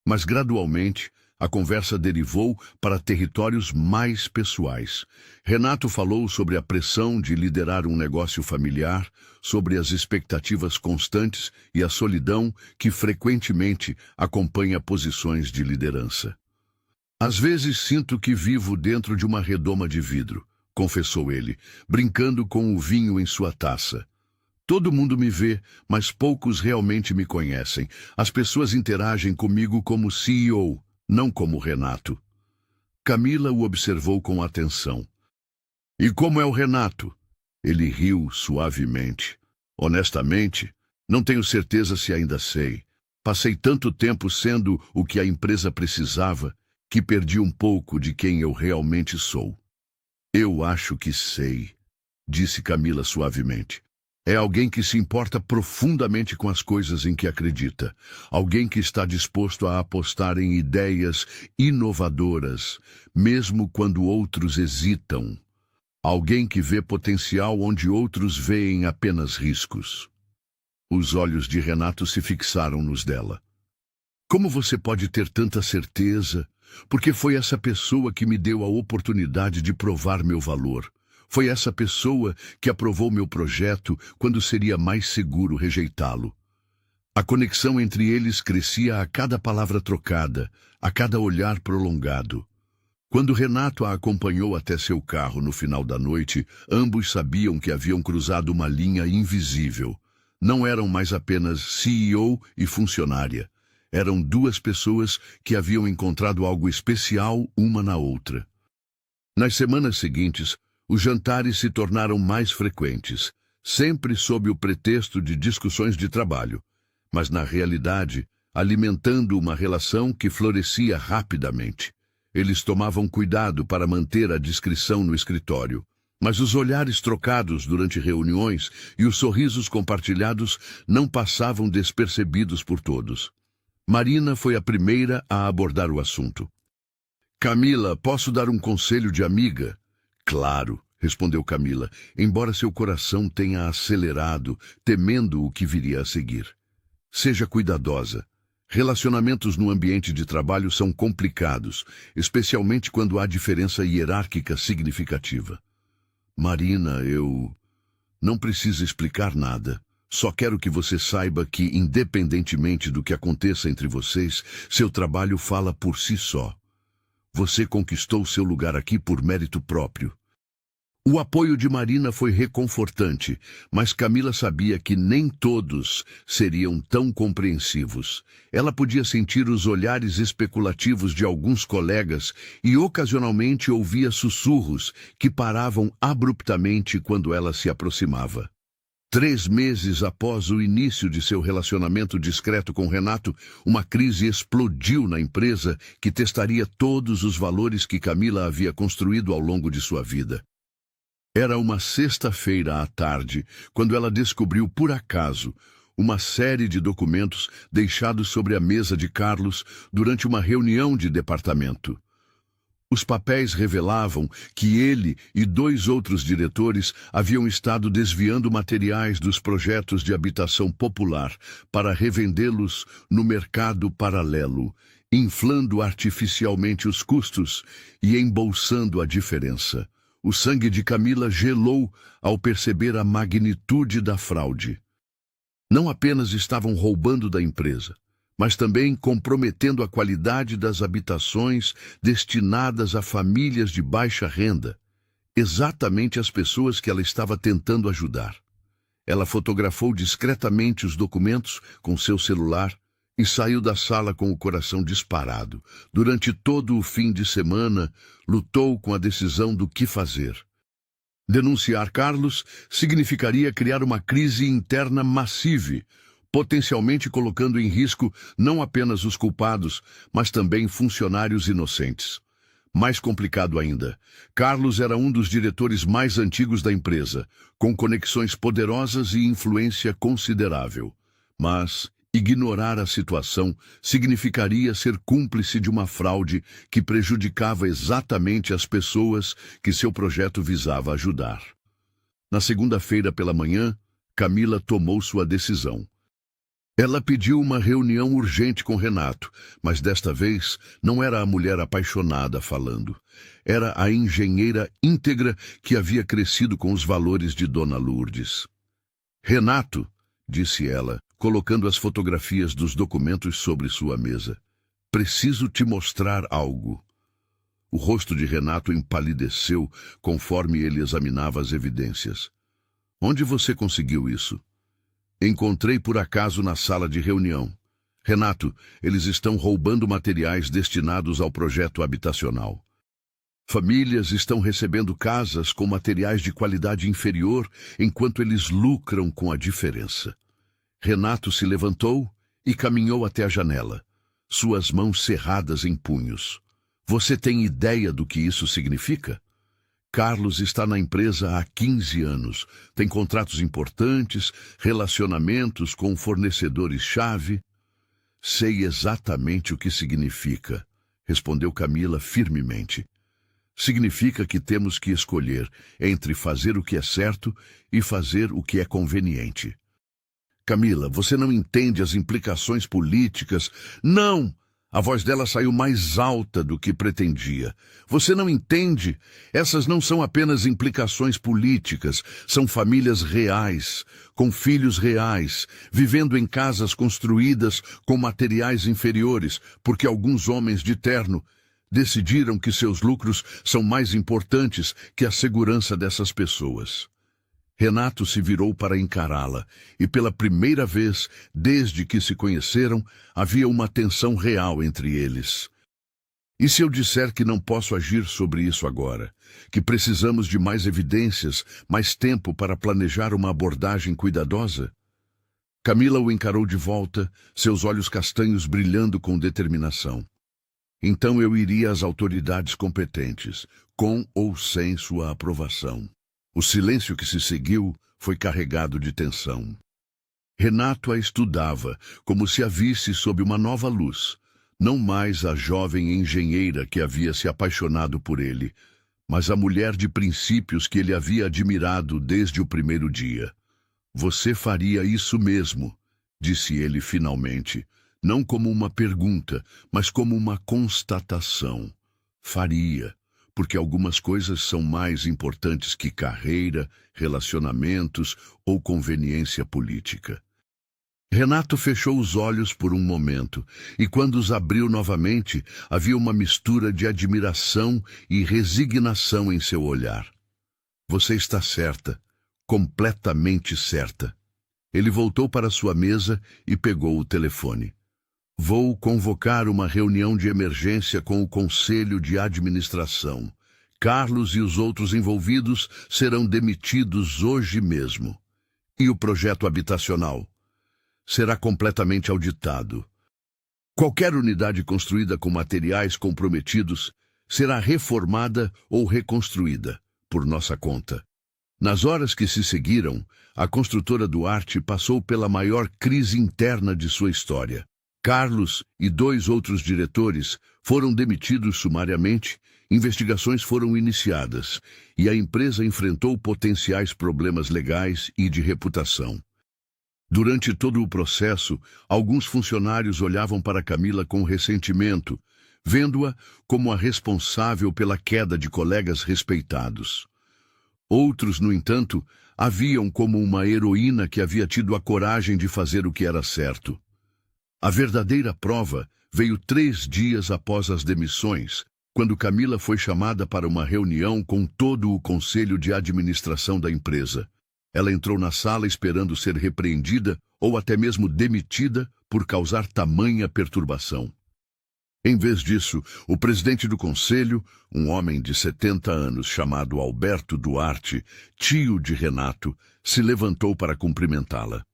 Mas gradualmente, a conversa derivou para territórios mais pessoais. Renato falou sobre a pressão de liderar um negócio familiar, sobre as expectativas constantes e a solidão que frequentemente acompanha posições de liderança. "Às vezes sinto que vivo dentro de uma redoma de vidro", confessou ele, brincando com o vinho em sua taça. "Todo mundo me vê, mas poucos realmente me conhecem. As pessoas interagem comigo como CEO, não como Renato." Camila o observou com atenção. "E como é o Renato?" Ele riu suavemente. "Honestamente, não tenho certeza se ainda sei. Passei tanto tempo sendo o que a empresa precisava que perdi um pouco de quem eu realmente sou." "Eu acho que sei", disse Camila suavemente. "É alguém que se importa profundamente com as coisas em que acredita. Alguém que está disposto a apostar em ideias inovadoras, mesmo quando outros hesitam. Alguém que vê potencial onde outros veem apenas riscos." Os olhos de Renato se fixaram nos dela. "Como você pode ter tanta certeza? Porque foi essa pessoa que me deu a oportunidade de provar meu valor. Foi essa pessoa que aprovou meu projeto quando seria mais seguro rejeitá-lo." A conexão entre eles crescia a cada palavra trocada, a cada olhar prolongado. Quando Renato a acompanhou até seu carro no final da noite, ambos sabiam que haviam cruzado uma linha invisível. Não eram mais apenas CEO e funcionária. Eram duas pessoas que haviam encontrado algo especial uma na outra. Nas semanas seguintes, os jantares se tornaram mais frequentes, sempre sob o pretexto de discussões de trabalho, mas na realidade, alimentando uma relação que florescia rapidamente. Eles tomavam cuidado para manter a discrição no escritório, mas os olhares trocados durante reuniões e os sorrisos compartilhados não passavam despercebidos por todos. Marina foi a primeira a abordar o assunto. "Camila, posso dar um conselho de amiga?" "Claro", respondeu Camila, embora seu coração tenha acelerado, temendo o que viria a seguir. "Seja cuidadosa. Relacionamentos no ambiente de trabalho são complicados, especialmente quando há diferença hierárquica significativa." "Marina, eu não preciso explicar nada. Só quero que você saiba que, independentemente do que aconteça entre vocês, seu trabalho fala por si só. Você conquistou seu lugar aqui por mérito próprio." O apoio de Marina foi reconfortante, mas Camila sabia que nem todos seriam tão compreensivos. Ela podia sentir os olhares especulativos de alguns colegas e ocasionalmente ouvia sussurros que paravam abruptamente quando ela se aproximava. 3 meses após o início de seu relacionamento discreto com Renato, uma crise explodiu na empresa que testaria todos os valores que Camila havia construído ao longo de sua vida. Era uma sexta-feira à tarde, quando ela descobriu por acaso uma série de documentos deixados sobre a mesa de Carlos durante uma reunião de departamento. Os papéis revelavam que ele e 2 outros diretores haviam estado desviando materiais dos projetos de habitação popular para revendê-los no mercado paralelo, inflando artificialmente os custos e embolsando a diferença. O sangue de Camila gelou ao perceber a magnitude da fraude. Não apenas estavam roubando da empresa, mas também comprometendo a qualidade das habitações destinadas a famílias de baixa renda, exatamente as pessoas que ela estava tentando ajudar. Ela fotografou discretamente os documentos com seu celular e saiu da sala com o coração disparado. Durante todo o fim de semana, lutou com a decisão do que fazer. Denunciar Carlos significaria criar uma crise interna massiva, potencialmente colocando em risco não apenas os culpados, mas também funcionários inocentes. Mais complicado ainda, Carlos era um dos diretores mais antigos da empresa, com conexões poderosas e influência considerável. Mas ignorar a situação significaria ser cúmplice de uma fraude que prejudicava exatamente as pessoas que seu projeto visava ajudar. Na segunda-feira pela manhã, Camila tomou sua decisão. Ela pediu uma reunião urgente com Renato, mas desta vez não era a mulher apaixonada falando. Era a engenheira íntegra que havia crescido com os valores de Dona Lourdes. Renato, disse ela, colocando as fotografias dos documentos sobre sua mesa. Preciso te mostrar algo. O rosto de Renato empalideceu conforme ele examinava as evidências. Onde você conseguiu isso? Encontrei por acaso na sala de reunião. Renato, eles estão roubando materiais destinados ao projeto habitacional. Famílias estão recebendo casas com materiais de qualidade inferior, enquanto eles lucram com a diferença. Renato se levantou e caminhou até a janela, suas mãos cerradas em punhos. Você tem ideia do que isso significa? Carlos está na empresa há 15 anos, tem contratos importantes, relacionamentos com fornecedores-chave. Sei exatamente o que significa, respondeu Camila firmemente. Significa que temos que escolher entre fazer o que é certo e fazer o que é conveniente. Camila, você não entende as implicações políticas. Não! A voz dela saiu mais alta do que pretendia. Você não entende? Essas não são apenas implicações políticas, são famílias reais, com filhos reais, vivendo em casas construídas com materiais inferiores, porque alguns homens de terno decidiram que seus lucros são mais importantes que a segurança dessas pessoas. Renato se virou para encará-la, e pela primeira vez, desde que se conheceram, havia uma tensão real entre eles. E se eu disser que não posso agir sobre isso agora? Que precisamos de mais evidências, mais tempo para planejar uma abordagem cuidadosa? Camila o encarou de volta, seus olhos castanhos brilhando com determinação. Então eu iria às autoridades competentes, com ou sem sua aprovação. O silêncio que se seguiu foi carregado de tensão. Renato a estudava, como se a visse sob uma nova luz. Não mais a jovem engenheira que havia se apaixonado por ele, mas a mulher de princípios que ele havia admirado desde o primeiro dia. Você faria isso mesmo, disse ele finalmente, não como uma pergunta, mas como uma constatação. Faria. Porque algumas coisas são mais importantes que carreira, relacionamentos ou conveniência política. Renato fechou os olhos por um momento, e quando os abriu novamente, havia uma mistura de admiração e resignação em seu olhar. Você está certa, completamente certa. Ele voltou para sua mesa e pegou o telefone. Vou convocar uma reunião de emergência com o Conselho de Administração. Carlos e os outros envolvidos serão demitidos hoje mesmo. E o projeto habitacional? Será completamente auditado. Qualquer unidade construída com materiais comprometidos será reformada ou reconstruída, por nossa conta. Nas horas que se seguiram, a construtora Duarte passou pela maior crise interna de sua história. Carlos e 2 outros diretores foram demitidos sumariamente, investigações foram iniciadas e a empresa enfrentou potenciais problemas legais e de reputação. Durante todo o processo, alguns funcionários olhavam para Camila com ressentimento, vendo-a como a responsável pela queda de colegas respeitados. Outros, no entanto, a viam como uma heroína que havia tido a coragem de fazer o que era certo. A verdadeira prova veio 3 dias após as demissões, quando Camila foi chamada para uma reunião com todo o conselho de administração da empresa. Ela entrou na sala esperando ser repreendida ou até mesmo demitida por causar tamanha perturbação. Em vez disso, o presidente do conselho, um homem de 70 anos chamado Alberto Duarte, tio de Renato, se levantou para cumprimentá-la.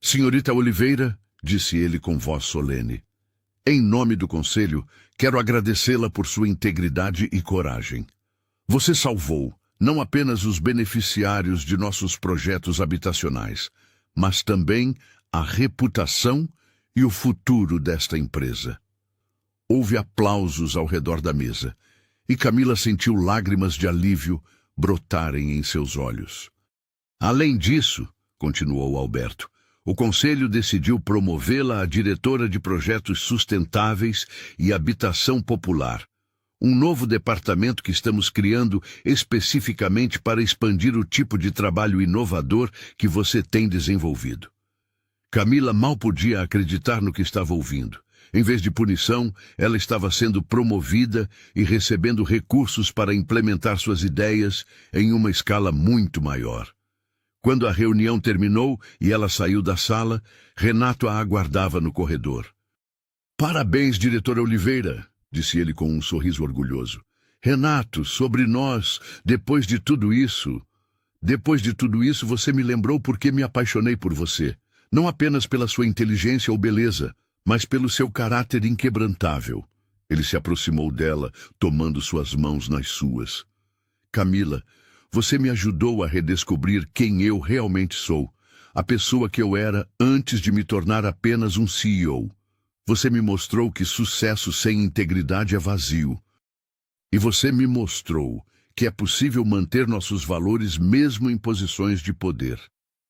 "Senhorita Oliveira", disse ele com voz solene, "em nome do conselho, quero agradecê-la por sua integridade e coragem. Você salvou não apenas os beneficiários de nossos projetos habitacionais, mas também a reputação e o futuro desta empresa." Houve aplausos ao redor da mesa, e Camila sentiu lágrimas de alívio brotarem em seus olhos. "Além disso", continuou Alberto, "o Conselho decidiu promovê-la a diretora de projetos sustentáveis e habitação popular, um novo departamento que estamos criando especificamente para expandir o tipo de trabalho inovador que você tem desenvolvido." Camila mal podia acreditar no que estava ouvindo. Em vez de punição, ela estava sendo promovida e recebendo recursos para implementar suas ideias em uma escala muito maior. Quando a reunião terminou e ela saiu da sala, Renato a aguardava no corredor. "Parabéns, diretora Oliveira", disse ele com um sorriso orgulhoso. "Renato, sobre nós, depois de tudo isso, você me lembrou porque me apaixonei por você, não apenas pela sua inteligência ou beleza, mas pelo seu caráter inquebrantável." Ele se aproximou dela, tomando suas mãos nas suas. "Camila, você me ajudou a redescobrir quem eu realmente sou, a pessoa que eu era antes de me tornar apenas um CEO. Você me mostrou que sucesso sem integridade é vazio. E você me mostrou que é possível manter nossos valores mesmo em posições de poder",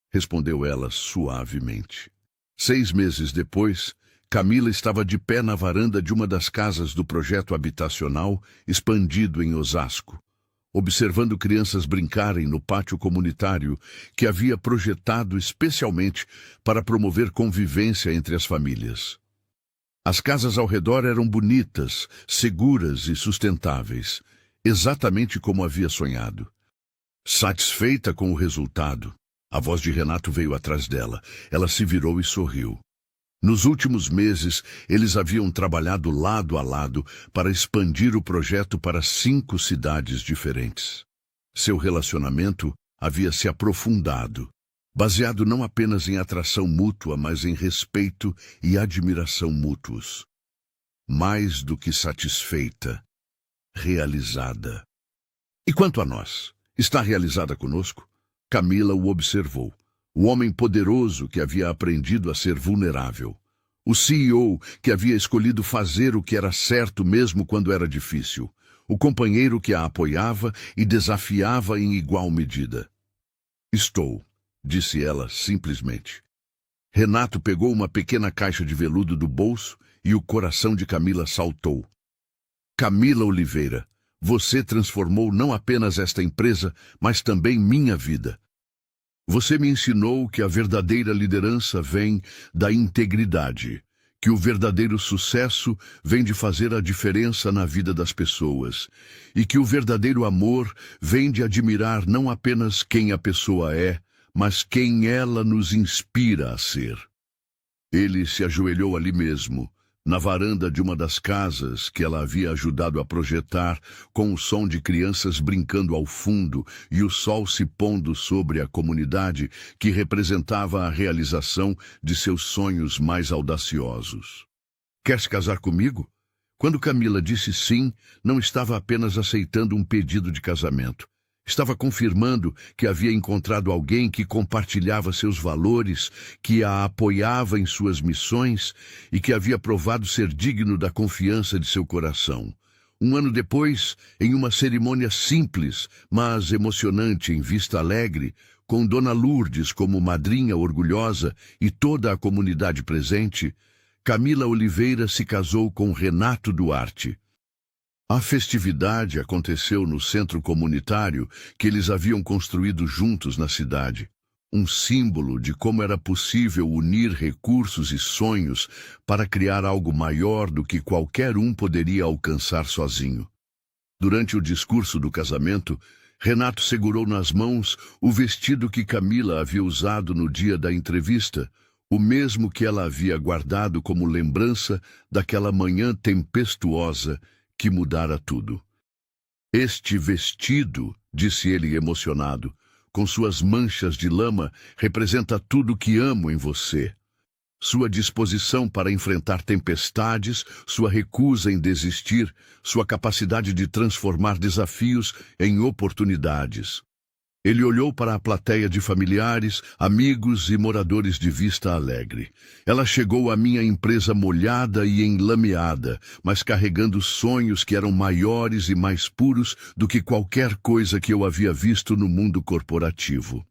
respondeu ela suavemente. 6 meses depois, Camila estava de pé na varanda de uma das casas do projeto habitacional expandido em Osasco, observando crianças brincarem no pátio comunitário que havia projetado especialmente para promover convivência entre as famílias. As casas ao redor eram bonitas, seguras e sustentáveis, exatamente como havia sonhado. Satisfeita com o resultado, a voz de Renato veio atrás dela. Ela se virou e sorriu. Nos últimos meses, eles haviam trabalhado lado a lado para expandir o projeto para 5 cidades diferentes. Seu relacionamento havia se aprofundado, baseado não apenas em atração mútua, mas em respeito e admiração mútuos. Mais do que satisfeita, realizada. "E quanto a nós? Está realizada conosco?" Camila o observou. O homem poderoso que havia aprendido a ser vulnerável. O CEO que havia escolhido fazer o que era certo mesmo quando era difícil. O companheiro que a apoiava e desafiava em igual medida. "Estou", disse ela simplesmente. Renato pegou uma pequena caixa de veludo do bolso e o coração de Camila saltou. "Camila Oliveira, você transformou não apenas esta empresa, mas também minha vida. Você me ensinou que a verdadeira liderança vem da integridade, que o verdadeiro sucesso vem de fazer a diferença na vida das pessoas, e que o verdadeiro amor vem de admirar não apenas quem a pessoa é, mas quem ela nos inspira a ser." Ele se ajoelhou ali mesmo, na varanda de uma das casas que ela havia ajudado a projetar, com o som de crianças brincando ao fundo e o sol se pondo sobre a comunidade que representava a realização de seus sonhos mais audaciosos. "Quer se casar comigo?" Quando Camila disse sim, não estava apenas aceitando um pedido de casamento. Estava confirmando que havia encontrado alguém que compartilhava seus valores, que a apoiava em suas missões e que havia provado ser digno da confiança de seu coração. Um ano depois, em uma cerimônia simples, mas emocionante em Vista Alegre, com Dona Lourdes como madrinha orgulhosa e toda a comunidade presente, Camila Oliveira se casou com Renato Duarte. A festividade aconteceu no centro comunitário que eles haviam construído juntos na cidade. Um símbolo de como era possível unir recursos e sonhos para criar algo maior do que qualquer um poderia alcançar sozinho. Durante o discurso do casamento, Renato segurou nas mãos o vestido que Camila havia usado no dia da entrevista, o mesmo que ela havia guardado como lembrança daquela manhã tempestuosa que mudara tudo. Este vestido, disse ele emocionado, com suas manchas de lama, representa tudo que amo em você. Sua disposição para enfrentar tempestades, sua recusa em desistir, sua capacidade de transformar desafios em oportunidades. Ele olhou para a plateia de familiares, amigos e moradores de Vista Alegre. Ela chegou à minha empresa molhada e enlameada, mas carregando sonhos que eram maiores e mais puros do que qualquer coisa que eu havia visto no mundo corporativo.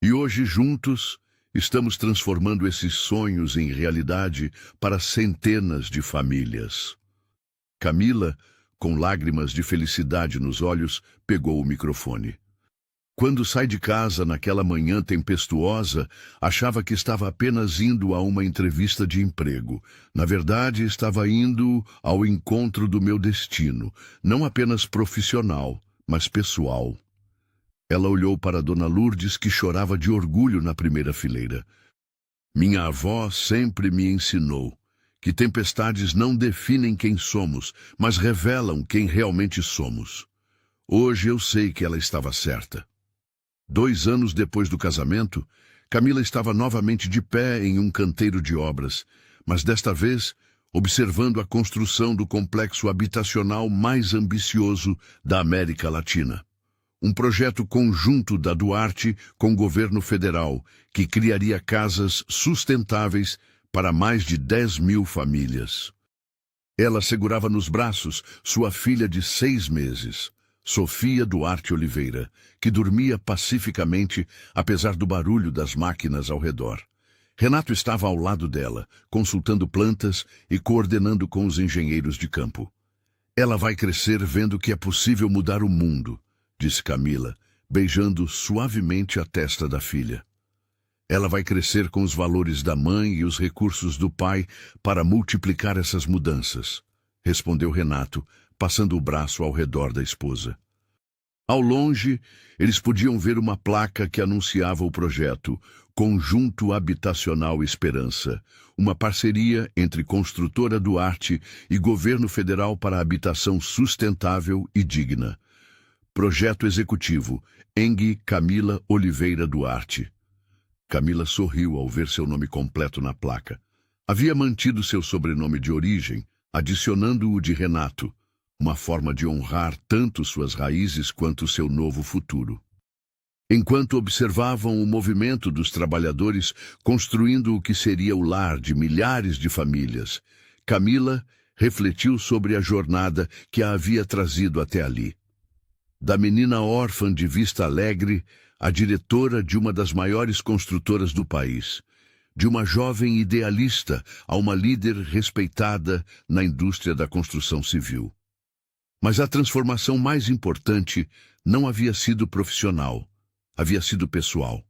E hoje, juntos, estamos transformando esses sonhos em realidade para centenas de famílias. Camila, com lágrimas de felicidade nos olhos, pegou o microfone. Quando sai de casa naquela manhã tempestuosa, achava que estava apenas indo a uma entrevista de emprego. Na verdade, estava indo ao encontro do meu destino, não apenas profissional, mas pessoal. Ela olhou para Dona Lourdes, que chorava de orgulho na primeira fileira. Minha avó sempre me ensinou que tempestades não definem quem somos, mas revelam quem realmente somos. Hoje eu sei que ela estava certa. 2 anos depois do casamento, Camila estava novamente de pé em um canteiro de obras, mas desta vez observando a construção do complexo habitacional mais ambicioso da América Latina. Um projeto conjunto da Duarte com o governo federal, que criaria casas sustentáveis para mais de 10.000 famílias. Ela segurava nos braços sua filha de 6 meses. Sofia Duarte Oliveira, que dormia pacificamente apesar do barulho das máquinas ao redor. Renato estava ao lado dela, consultando plantas e coordenando com os engenheiros de campo. Ela vai crescer vendo que é possível mudar o mundo, disse Camila, beijando suavemente a testa da filha. Ela vai crescer com os valores da mãe e os recursos do pai para multiplicar essas mudanças, respondeu Renato, passando o braço ao redor da esposa. Ao longe, eles podiam ver uma placa que anunciava o projeto Conjunto Habitacional Esperança, uma parceria entre Construtora Duarte e Governo Federal para a Habitação Sustentável e Digna. Projeto Executivo, Eng Camila Oliveira Duarte. Camila sorriu ao ver seu nome completo na placa. Havia mantido seu sobrenome de origem, adicionando-o de Renato, uma forma de honrar tanto suas raízes quanto seu novo futuro. Enquanto observavam o movimento dos trabalhadores construindo o que seria o lar de milhares de famílias, Camila refletiu sobre a jornada que a havia trazido até ali. Da menina órfã de Vista Alegre, a diretora de uma das maiores construtoras do país, de uma jovem idealista a uma líder respeitada na indústria da construção civil. Mas a transformação mais importante não havia sido profissional, havia sido pessoal.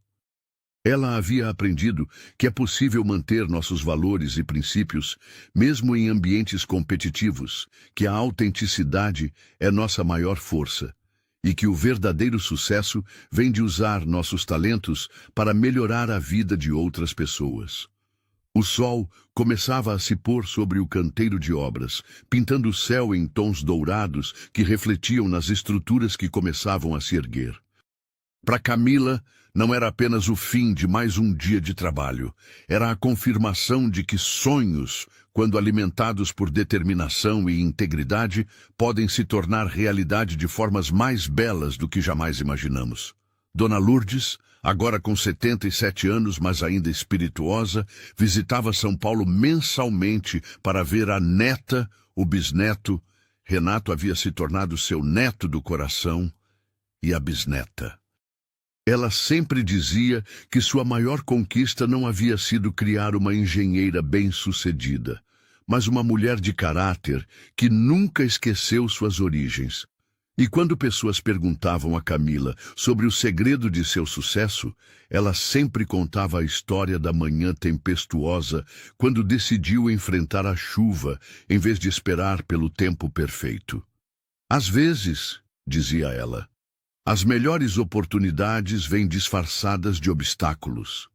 Ela havia aprendido que é possível manter nossos valores e princípios, mesmo em ambientes competitivos, que a autenticidade é nossa maior força, e que o verdadeiro sucesso vem de usar nossos talentos para melhorar a vida de outras pessoas. O sol começava a se pôr sobre o canteiro de obras, pintando o céu em tons dourados que refletiam nas estruturas que começavam a se erguer. Para Camila, não era apenas o fim de mais um dia de trabalho. Era a confirmação de que sonhos, quando alimentados por determinação e integridade, podem se tornar realidade de formas mais belas do que jamais imaginamos. Dona Lourdes, agora com 77 anos, mas ainda espirituosa, visitava São Paulo mensalmente para ver a neta, o bisneto, Renato havia se tornado seu neto do coração e a bisneta. Ela sempre dizia que sua maior conquista não havia sido criar uma engenheira bem-sucedida, mas uma mulher de caráter que nunca esqueceu suas origens. E quando pessoas perguntavam a Camila sobre o segredo de seu sucesso, ela sempre contava a história da manhã tempestuosa, quando decidiu enfrentar a chuva em vez de esperar pelo tempo perfeito. Às vezes, dizia ela, as melhores oportunidades vêm disfarçadas de obstáculos.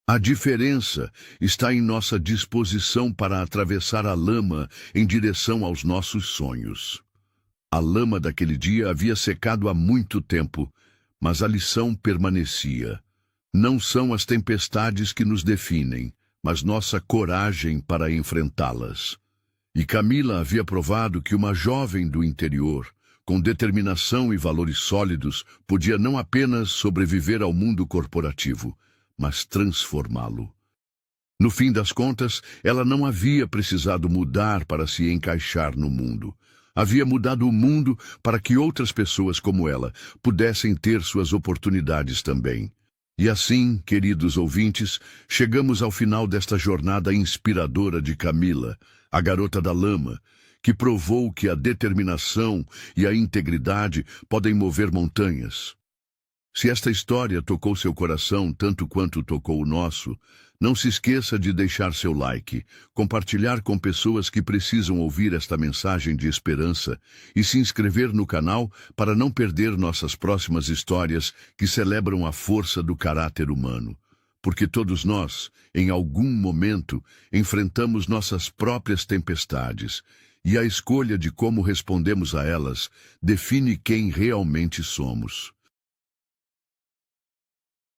A diferença está em nossa disposição para atravessar a lama em direção aos nossos sonhos. A lama daquele dia havia secado há muito tempo, mas a lição permanecia. Não são as tempestades que nos definem, mas nossa coragem para enfrentá-las. E Camila havia provado que uma jovem do interior, com determinação e valores sólidos, podia não apenas sobreviver ao mundo corporativo, mas transformá-lo. No fim das contas, ela não havia precisado mudar para se encaixar no mundo. Havia mudado o mundo para que outras pessoas como ela pudessem ter suas oportunidades também. E assim, queridos ouvintes, chegamos ao final desta jornada inspiradora de Camila, a garota da lama, que provou que a determinação e a integridade podem mover montanhas. Se esta história tocou seu coração tanto quanto tocou o nosso, não se esqueça de deixar seu like, compartilhar com pessoas que precisam ouvir esta mensagem de esperança e se inscrever no canal para não perder nossas próximas histórias que celebram a força do caráter humano. Porque todos nós, em algum momento, enfrentamos nossas próprias tempestades, e a escolha de como respondemos a elas define quem realmente somos.